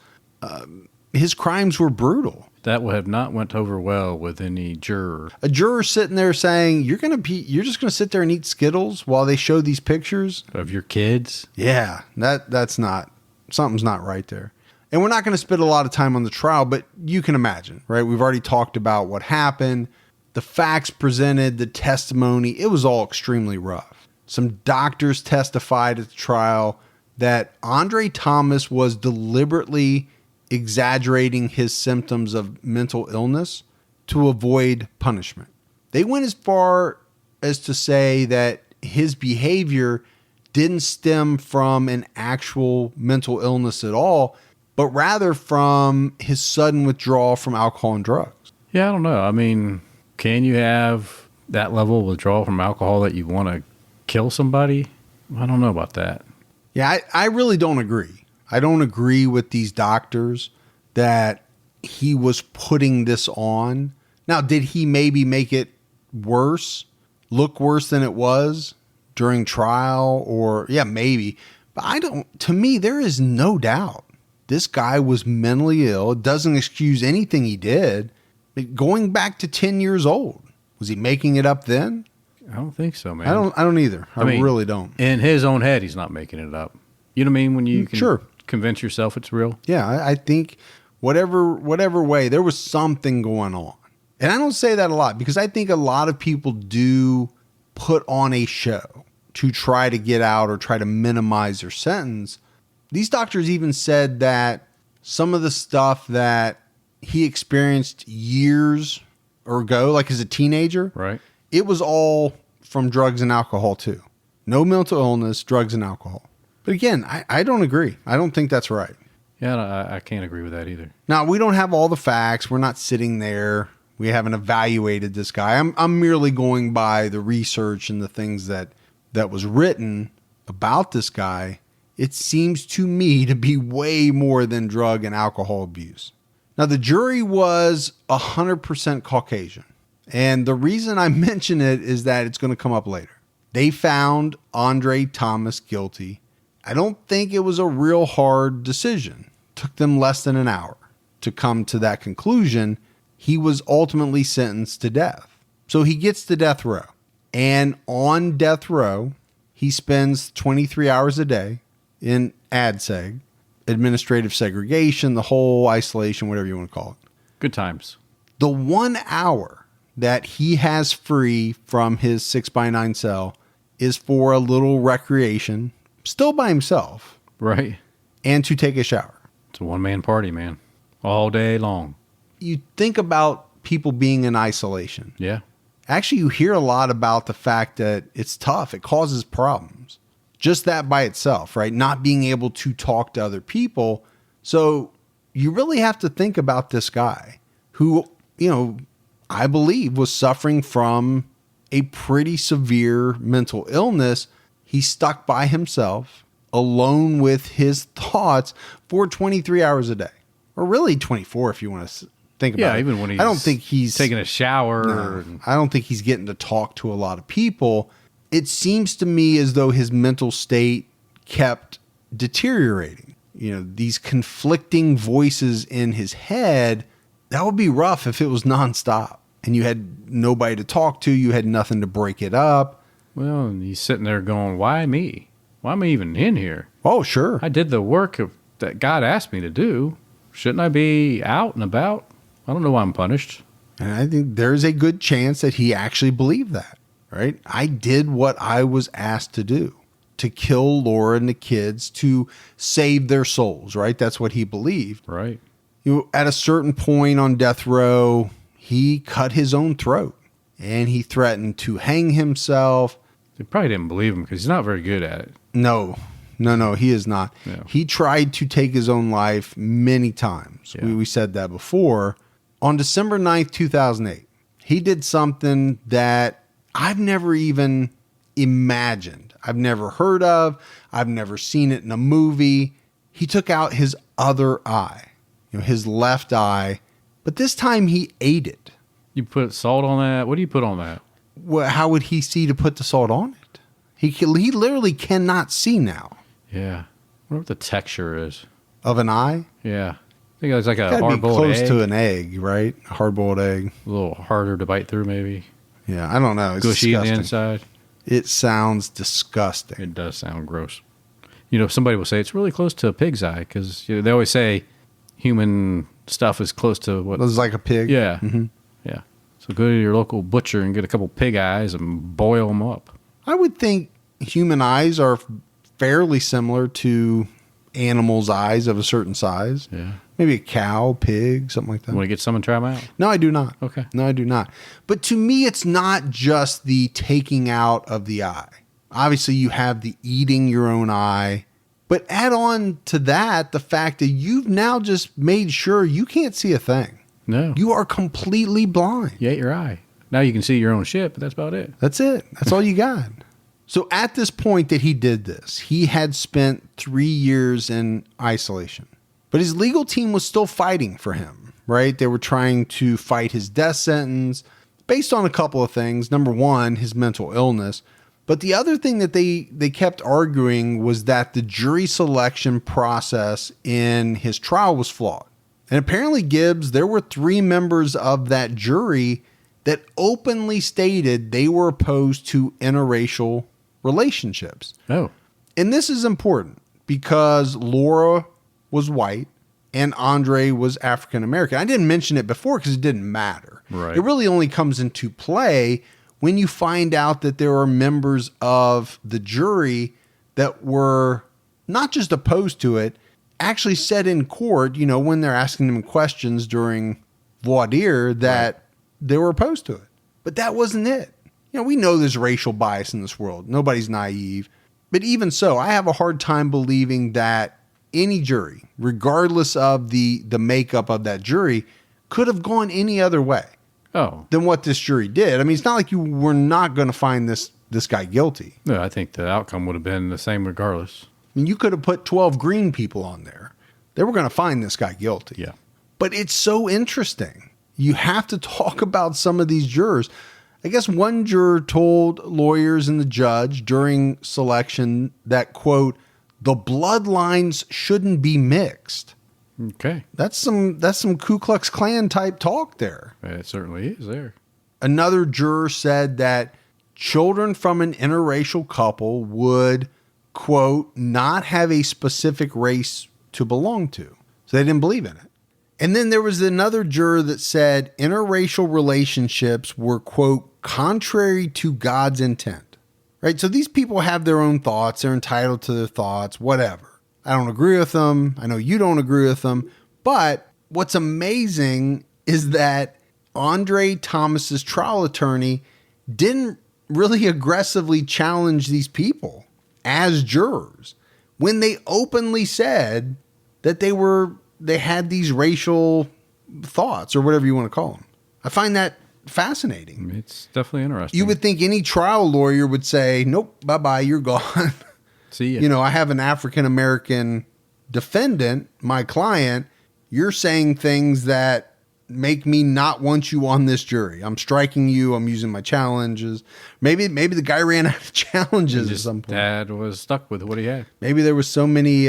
His crimes were brutal. That would have not went over well with any juror. A juror sitting there saying, you're just going to sit there and eat Skittles while they show these pictures of your kids. Yeah, something's not right there. And we're not going to spend a lot of time on the trial, but you can imagine, right? We've already talked about what happened, the facts presented, the testimony. It was all extremely rough. Some doctors testified at the trial that Andre Thomas was deliberately exaggerating his symptoms of mental illness to avoid punishment. They went as far as to say that his behavior didn't stem from an actual mental illness at all, but rather from his sudden withdrawal from alcohol and drugs. Yeah, I don't know. I mean, can you have that level of withdrawal from alcohol that you want to kill somebody? I don't know about that. Yeah, I really don't agree. I don't agree with these doctors that he was putting this on. Now, did he maybe make it worse, look worse than it was during trial? Or, yeah, maybe. But to me, there is no doubt this guy was mentally ill. It doesn't excuse anything he did. Going back to 10 years old, was he making it up then? I don't think so, man. I don't either. I mean, really don't. In his own head, he's not making it up. You know what I mean? When you can convince yourself it's real. Yeah, I think whatever way, there was something going on. And I don't say that a lot because I think a lot of people do put on a show to try to get out or try to minimize their sentence. These doctors even said that some of the stuff that he experienced years ago, like as a teenager, right? It was all from drugs and alcohol too. No mental illness, drugs and alcohol. But again, I don't agree. I don't think that's right. Yeah, I can't agree with that either. Now, we don't have all the facts. We're not sitting there. We haven't evaluated this guy. I'm merely going by the research and the things that was written about this guy. It seems to me to be way more than drug and alcohol abuse. Now, the jury was 100% Caucasian. And the reason I mention it is that it's going to come up later. They found Andre Thomas guilty. I don't think it was a real hard decision. It took them less than an hour to come to that conclusion. He was ultimately sentenced to death. So he gets to death row. And on death row, he spends 23 hours a day in ADSEG, administrative segregation, the whole isolation, whatever you want to call it. Good times. The 1 hour that he has free from his 6x9 cell is for a little recreation, still by himself. Right. And to take a shower. It's a one-man party, man. All day long. You think about people being in isolation. Yeah. Actually, you hear a lot about the fact that it's tough. It causes problems. Just that by itself, right? Not being able to talk to other people. So you really have to think about this guy who, I believe was suffering from a pretty severe mental illness. He's stuck by himself, alone with his thoughts for 23 hours a day. Or really 24 if you want to think about it. Yeah, even when he's I don't think he's taking a shower. No, I don't think he's getting to talk to a lot of people. It seems to me as though his mental state kept deteriorating. These conflicting voices in his head, that would be rough if it was nonstop and you had nobody to talk to. You had nothing to break it up. Well, and he's sitting there going, why me? Why am I even in here? Oh, sure. I did the work that God asked me to do. Shouldn't I be out and about? I don't know why I'm punished. And I think there's a good chance that he actually believed that, right? I did what I was asked to do, to kill Laura and the kids, to save their souls, right? That's what he believed. Right. At a certain point on death row, he cut his own throat and he threatened to hang himself. They probably didn't believe him because he's not very good at it. No, he is not. Yeah. He tried to take his own life many times. Yeah. We said that before. On December 9th, 2008, he did something that I've never even imagined. I've never heard of. I've never seen it in a movie. He took out his other eye, his left eye, but this time he ate it. You put salt on that? What do you put on that? Well, how would he see to put the salt on it? He literally cannot see now. Yeah. I wonder what the texture is. Of an eye? Yeah. I think it's like a Gotta be hard-boiled egg. close to an egg, right? A hard-boiled egg. A little harder to bite through, maybe. Yeah, I don't know. It's Gushy on the disgusting. inside. It sounds disgusting. It does sound gross. Somebody will say it's really close to a pig's eye because they always say human stuff is close to what. It's like a pig. Yeah. Mm-hmm. Yeah. So go to your local butcher and get a couple pig eyes and boil them up. I would think human eyes are fairly similar to animals' eyes of a certain size. Yeah. Maybe a cow, pig, something like that. Want to get some and try them out? No, I do not. Okay. No, I do not. But to me, it's not just the taking out of the eye. Obviously, you have the eating your own eye. But add on to that the fact that you've now just made sure you can't see a thing. No. You are completely blind. You ate your eye. Now you can see your own shit, but that's about it. That's it. That's all you got. So at this point that he did this, he had spent 3 years in isolation. But his legal team was still fighting for him, right? They were trying to fight his death sentence based on a couple of things. Number one, his mental illness. But the other thing that they kept arguing was that the jury selection process in his trial was flawed. And apparently, Gibbs, there were 3 members of that jury that openly stated they were opposed to interracial relationships. Oh. And this is important because Laura was white and Andre was African American. I didn't mention it before because it didn't matter. Right. It really only comes into play when you find out that there are members of the jury that were not just opposed to it, actually said in court, you know, when they're asking them questions during voir dire, that they were opposed to it. But that wasn't it. You know, we know there's racial bias in this world. Nobody's naive. But even so, I have a hard time believing that any jury, regardless of the makeup of that jury, could have gone any other way than what this jury did. I mean, it's not like you were not going to find this guy guilty. No, I think the outcome would have been the same regardless. I mean, you could have put 12 green people on there. They were going to find this guy guilty. Yeah. But it's so interesting. You have to talk about some of these jurors. I guess one juror told lawyers and the judge during selection that, quote, the bloodlines shouldn't be mixed. Okay. That's some Ku Klux Klan type talk there. It certainly is there. Another juror said that children from an interracial couple would, quote, not have a specific race to belong to. So they didn't believe in it. And then there was another juror that said interracial relationships were, quote, contrary to God's intent. Right? So these people have their own thoughts. They're entitled to their thoughts, whatever. I don't agree with them. I know you don't agree with them. But what's amazing is that Andre Thomas's trial attorney didn't really aggressively challenge these people as jurors when they openly said that they had these racial thoughts or whatever you want to call them. I find that fascinating. It's definitely interesting. You would think any trial lawyer would say, nope, bye-bye, you're gone. See ya. You know, I have an African-American defendant, my client. You're saying things that make me not want you on this jury. I'm striking you. I'm using my challenges. Maybe the guy ran out of challenges at some point. Dad was stuck with what he had. Maybe there was so many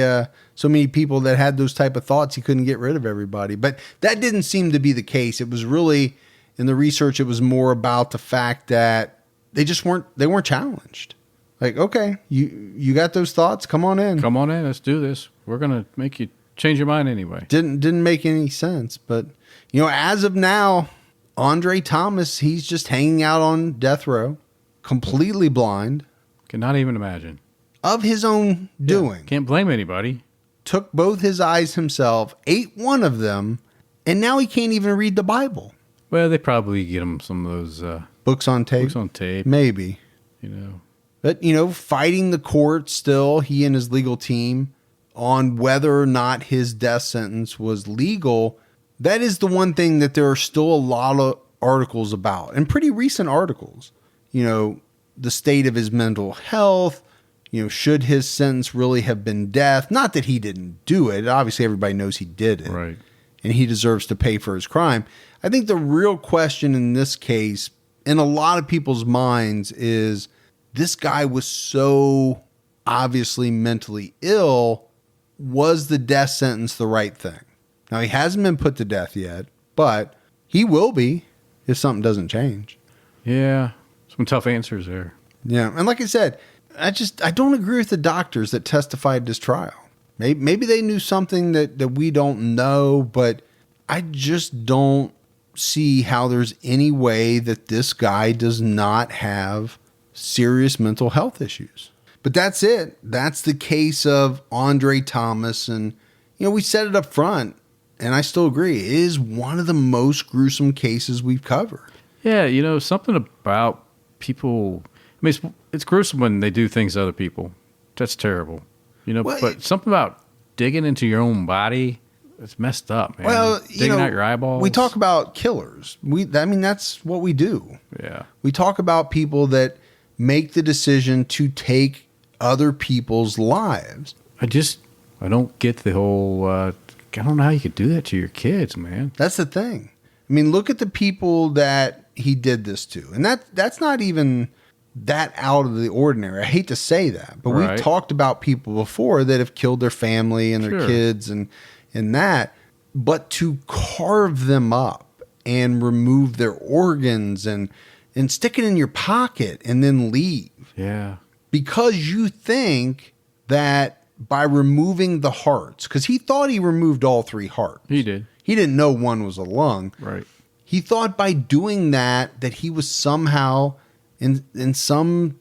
people that had those type of thoughts he couldn't get rid of everybody. But that didn't seem to be the case. It was really, in the research, it was more about the fact that they weren't challenged. Like, okay, you got those thoughts? Come on in. Come on in. Let's do this. We're going to make you change your mind anyway. Didn't make any sense. But, you know, as of now, Andre Thomas, he's just hanging out on death row, completely blind. Cannot even imagine. Of his own doing. Yeah, can't blame anybody. Took both his eyes himself, ate one of them, and now he can't even read the Bible. Well, they probably get him some of those books on tape. Books on tape. Maybe. You know. But, you know, fighting the court still, he and his legal team, on whether or not his death sentence was legal. That is the one thing that there are still a lot of articles about, and pretty recent articles. You know, the state of his mental health, you know, should his sentence really have been death? Not that he didn't do it. Obviously, everybody knows he did it. Right. And he deserves to pay for his crime. I think the real question in this case, in a lot of people's minds, is this guy was so obviously mentally ill. Was the death sentence the right thing? Now, he hasn't been put to death yet, but he will be if something doesn't change. Yeah. Some tough answers there. Yeah. And like I said, I don't agree with the doctors that testified this trial. Maybe they knew something that we don't know, but I just don't see how there's any way that this guy does not have serious mental health issues. But that's it. That's the case of Andre Thomas. And, we said it up front, and I still agree. It is one of the most gruesome cases we've covered. Yeah, something about people. I mean, it's gruesome when they do things to other people. That's terrible. But something about digging into your own body, it's messed up, man. Well, digging out your eyeballs. We talk about killers. That's what we do. Yeah. We talk about people that make the decision to take other people's lives. I don't get the whole, I don't know how you could do that to your kids, man. That's the thing. I mean, look at the people that he did this to. And that's not even that out of the ordinary. I hate to say that, but Right. we've talked about people before that have killed their family and their Sure. kids and that. But to carve them up and remove their organs and stick it in your pocket and then leave. Yeah. Because you think that by removing the hearts, because he thought he removed all 3 hearts. He did. He didn't know one was a lung. Right. He thought by doing that he was somehow in some,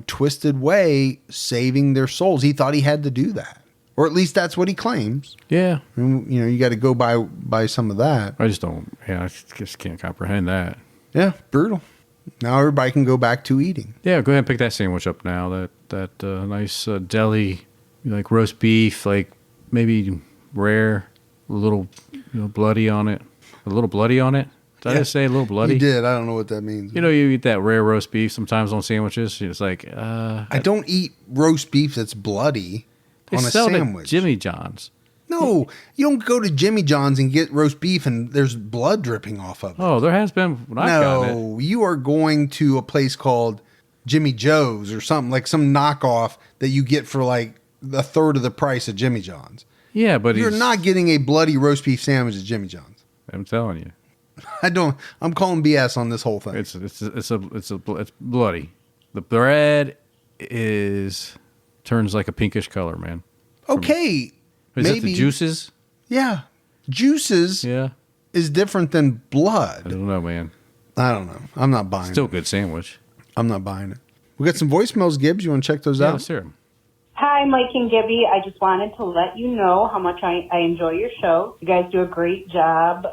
twisted way saving their souls. He thought he had to do that. Or at least that's what he claims. Yeah. And, you got to go by some of that. I just can't comprehend that. Yeah, brutal. Now everybody can go back to eating. Yeah, go ahead and pick that sandwich up now. That nice deli, like roast beef, like maybe rare, a little bloody on it. A little bloody on it? Did I just say a little bloody? You did. I don't know what that means. You eat that rare roast beef sometimes on sandwiches. It's like, I don't eat roast beef that's bloody they on a sell it at sandwich. Jimmy John's. No, you don't go to Jimmy John's and get roast beef and there's blood dripping off of it. Oh, there has been when I've gotten it. No, you are going to a place called Jimmy Joe's or something, like some knockoff that you get for like a third of the price of Jimmy John's. Yeah, but You're not getting a bloody roast beef sandwich at Jimmy John's. I'm telling you. I'm calling BS on this whole thing. It's bloody. The bread turns like a pinkish color, man. Okay. Is maybe it the juices? Yeah. Juices Yeah. is different than blood. I don't know, man. I don't know. I'm not buying Still it. a good sandwich. I'm not buying it. We got some voicemails, Gibbs. You want to check those Yeah, out? let's hear 'em. Hi, Mike and Gibby. I just wanted to let you know how much I enjoy your show. You guys do a great job.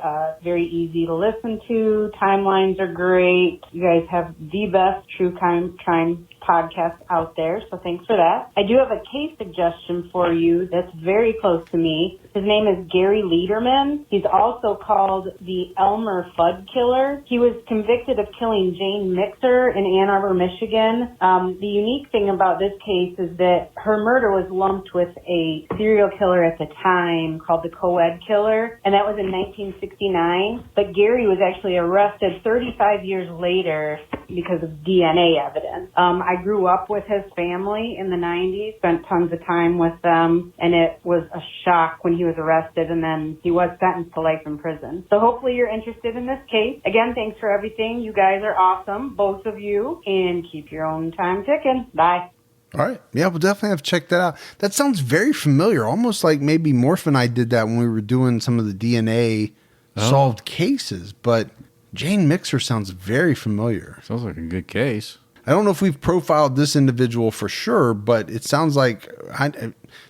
Very easy to listen to. Timelines are great. You guys have the best true crime podcast out there, so thanks for that. I do have a case suggestion for you that's very close to me. His name is Gary Lederman. He's also called the Elmer Fudd Killer. He was convicted of killing Jane Mixer in Ann Arbor, Michigan. The unique thing about this case is that her murder was lumped with a serial killer at the time called the Co-Ed Killer, and that was in 1969. But Gary was actually arrested 35 years later because of DNA evidence. I grew up with his family in the 90s, spent tons of time with them, and it was a shock when he was arrested, and then he was sentenced to life in prison. So hopefully you're interested in this case. Again, thanks for everything. You guys are awesome, both of you, and keep your own time ticking. Bye. All right. Yeah, we'll definitely have to check that out. That sounds very familiar, almost like maybe Morph and I did that when we were doing some of the DNA solved cases, but Jane Mixer sounds very familiar. Sounds like a good case. I don't know if we've profiled this individual for sure, but it sounds like,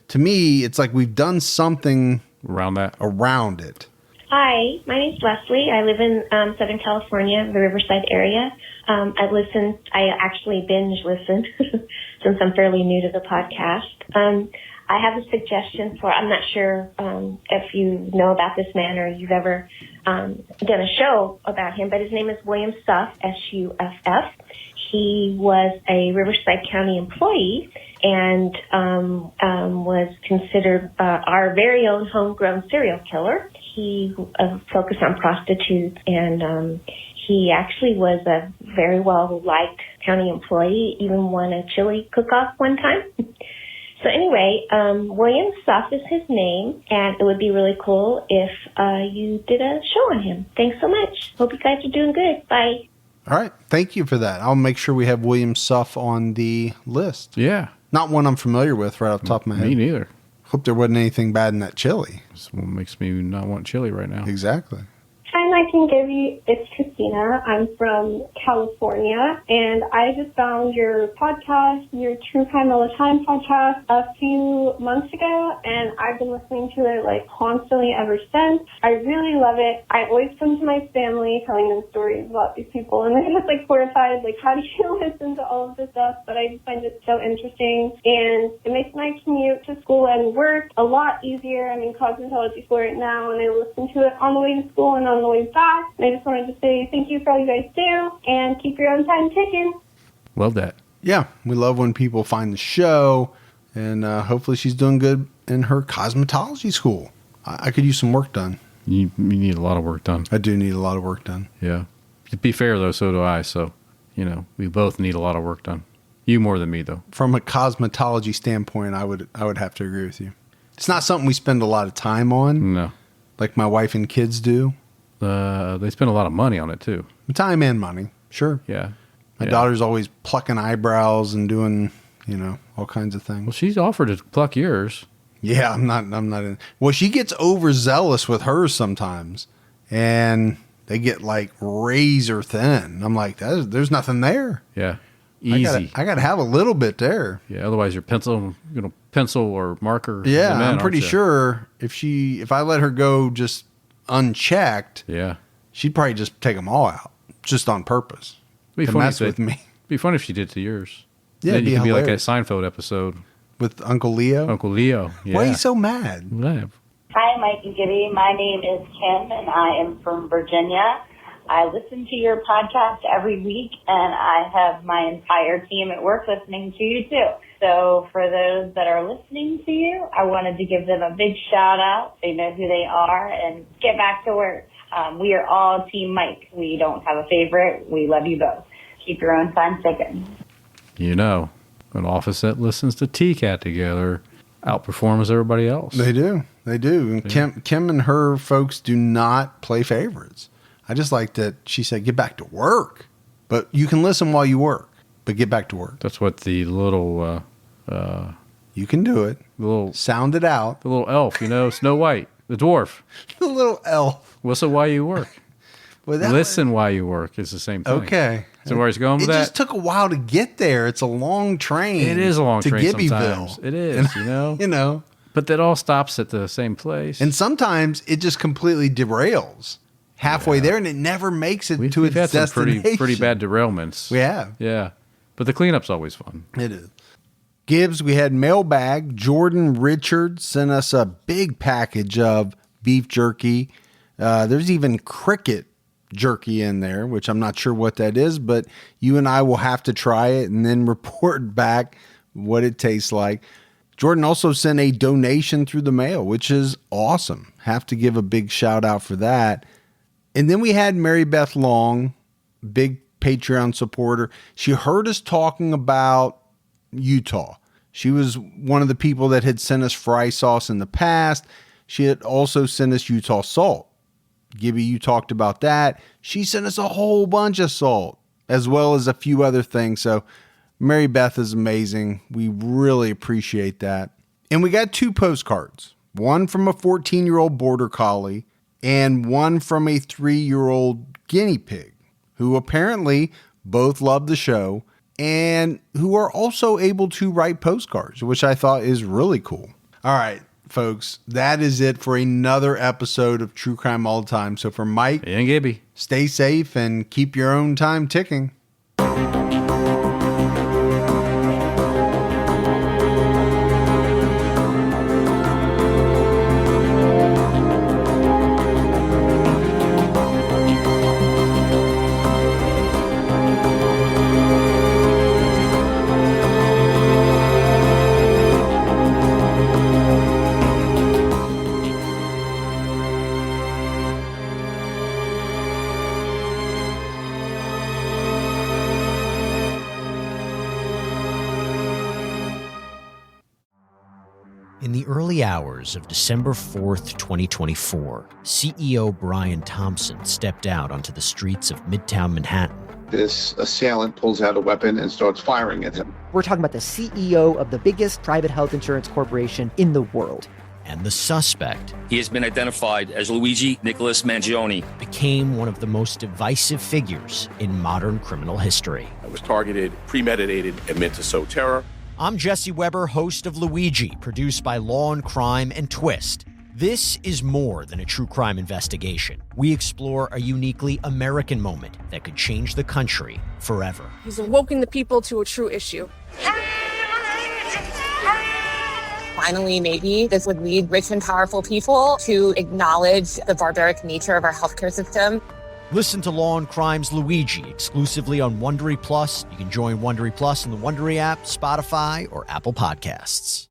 to me, it's like we've done something Around that. around it. Hi, my name's Leslie. I live in Southern California, the Riverside area. I actually binge listen since I'm fairly new to the podcast. I have a suggestion I'm not sure if you know about this man or you've ever done a show about him, but his name is William Suff, S-U-F-F. He was a Riverside County employee and was considered our very own homegrown serial killer. He focused on prostitutes, and he actually was a very well-liked county employee, even won a chili cook-off one time. So anyway, William Suff is his name, and it would be really cool if you did a show on him. Thanks so much. Hope you guys are doing good. Bye. All right. Thank you for that. I'll make sure we have William Suff on the list. Yeah. Not one I'm familiar with right off the top of my head. Me neither. Hope there wasn't anything bad in that chili. This one makes me not want chili right now. Exactly. Hi, Mike Mike and Gibby. It's Christina. I'm from California, and I just found your podcast, your True Crime All the Time podcast, a few months ago, and I've been listening to it like constantly ever since. I really love it. I always come to my family telling them stories about these people, and they're just like horrified, like, how do you listen to all of this stuff? But I just find it so interesting, and it makes my commute to school and work a lot easier. I'm in cosmetology school right now, and I listen to it on the way to school and on the way back. And I just wanted to say thank you for all you guys do, and keep your own time ticking. Love that. Yeah, we love when people find the show, and hopefully she's doing good in her cosmetology school. I could use some work done. You need a lot of work done. I do need a lot of work done. Yeah. To be fair, though, so do I. So, we both need a lot of work done. You more than me, though. From a cosmetology standpoint, I would have to agree with you. It's not something we spend a lot of time on. No. Like my wife and kids do. They spend a lot of money on it, too. Time and money. Sure. Yeah. My daughter's always plucking eyebrows and doing, all kinds of things. Well, she's offered to pluck yours. Yeah, I'm not in. Well, she gets overzealous with hers sometimes, and they get like razor thin. I'm like, there's nothing there. Yeah. Easy. I gotta have a little bit there. Yeah. Otherwise, your pencil or marker. Yeah, the men, I'm pretty aren't you? sure if I let her go just unchecked, Yeah. she'd probably just take them all out just on purpose It'd be to funny mess with me. It'd be funny if she did to yours. Yeah, then it'd you be could be like a hilarious. Seinfeld episode. With Uncle Leo. Uncle Leo. Yeah. Why are you so mad? Yeah. Hi, Mike and Gibby. My name is Kim, and I am from Virginia. I listen to your podcast every week, and I have my entire team at work listening to you, too. So for those that are listening to you, I wanted to give them a big shout-out. They know who they are, and get back to work. We are all Team Mike. We don't have a favorite. We love you both. Keep your own time ticking. An office that listens to TCAT together outperforms everybody else. They do. And Kim and her folks do not play favorites. I just like that she said, get back to work. But you can listen while you work, but get back to work. That's what the little... you can do it. Sound it out. The little elf, Snow White, the dwarf. The little elf. Whistle while you work. Well, Listen while you work is the same thing. Okay. So where he's going with that? It just took a while to get there. It's a long train. It is a long to train Gibbyville. sometimes. It is, But that all stops at the same place. And sometimes it just completely derails halfway there, and it never makes it to its had some destination. pretty bad derailments. We have. Yeah. But the cleanup's always fun. It is. Gibbs, we had mailbag. Jordan Richard sent us a big package of beef jerky. There's even cricket jerky in there, which I'm not sure what that is, but you and I will have to try it and then report back what it tastes like. Jordan also sent a donation through the mail, which is awesome. Have to give a big shout out for that. And then we had Mary Beth Long, big Patreon supporter. She heard us talking about Utah. She was one of the people that had sent us fry sauce in the past. She had also sent us Utah salt. Gibby, you talked about that. She sent us a whole bunch of salt, as well as a few other things. So Mary Beth is amazing. We really appreciate that. And we got 2 postcards, one from a 14-year-old border collie and one from a 3-year-old guinea pig, who apparently both love the show and who are also able to write postcards, which I thought is really cool. All right, folks, that is it for another episode of True Crime All the Time. So for Mike and Gibby, stay safe and keep your own time ticking. In the early hours of December 4th, 2024, CEO Brian Thompson stepped out onto the streets of Midtown Manhattan. This assailant pulls out a weapon and starts firing at him. We're talking about the CEO of the biggest private health insurance corporation in the world. and the suspect, he has been identified as Luigi Nicholas Mangione, became one of the most divisive figures in modern criminal history. It was targeted, premeditated, and meant to sow terror. I'm Jesse Weber, host of Luigi, produced by Law and Crime and Twist. This is more than a true crime investigation. We explore a uniquely American moment that could change the country forever. He's awoken the people to a true issue. Finally, maybe this would lead rich and powerful people to acknowledge the barbaric nature of our healthcare system. Listen to Law and Crime's Luigi exclusively on Wondery Plus. You can join Wondery Plus in the Wondery app, Spotify, or Apple Podcasts.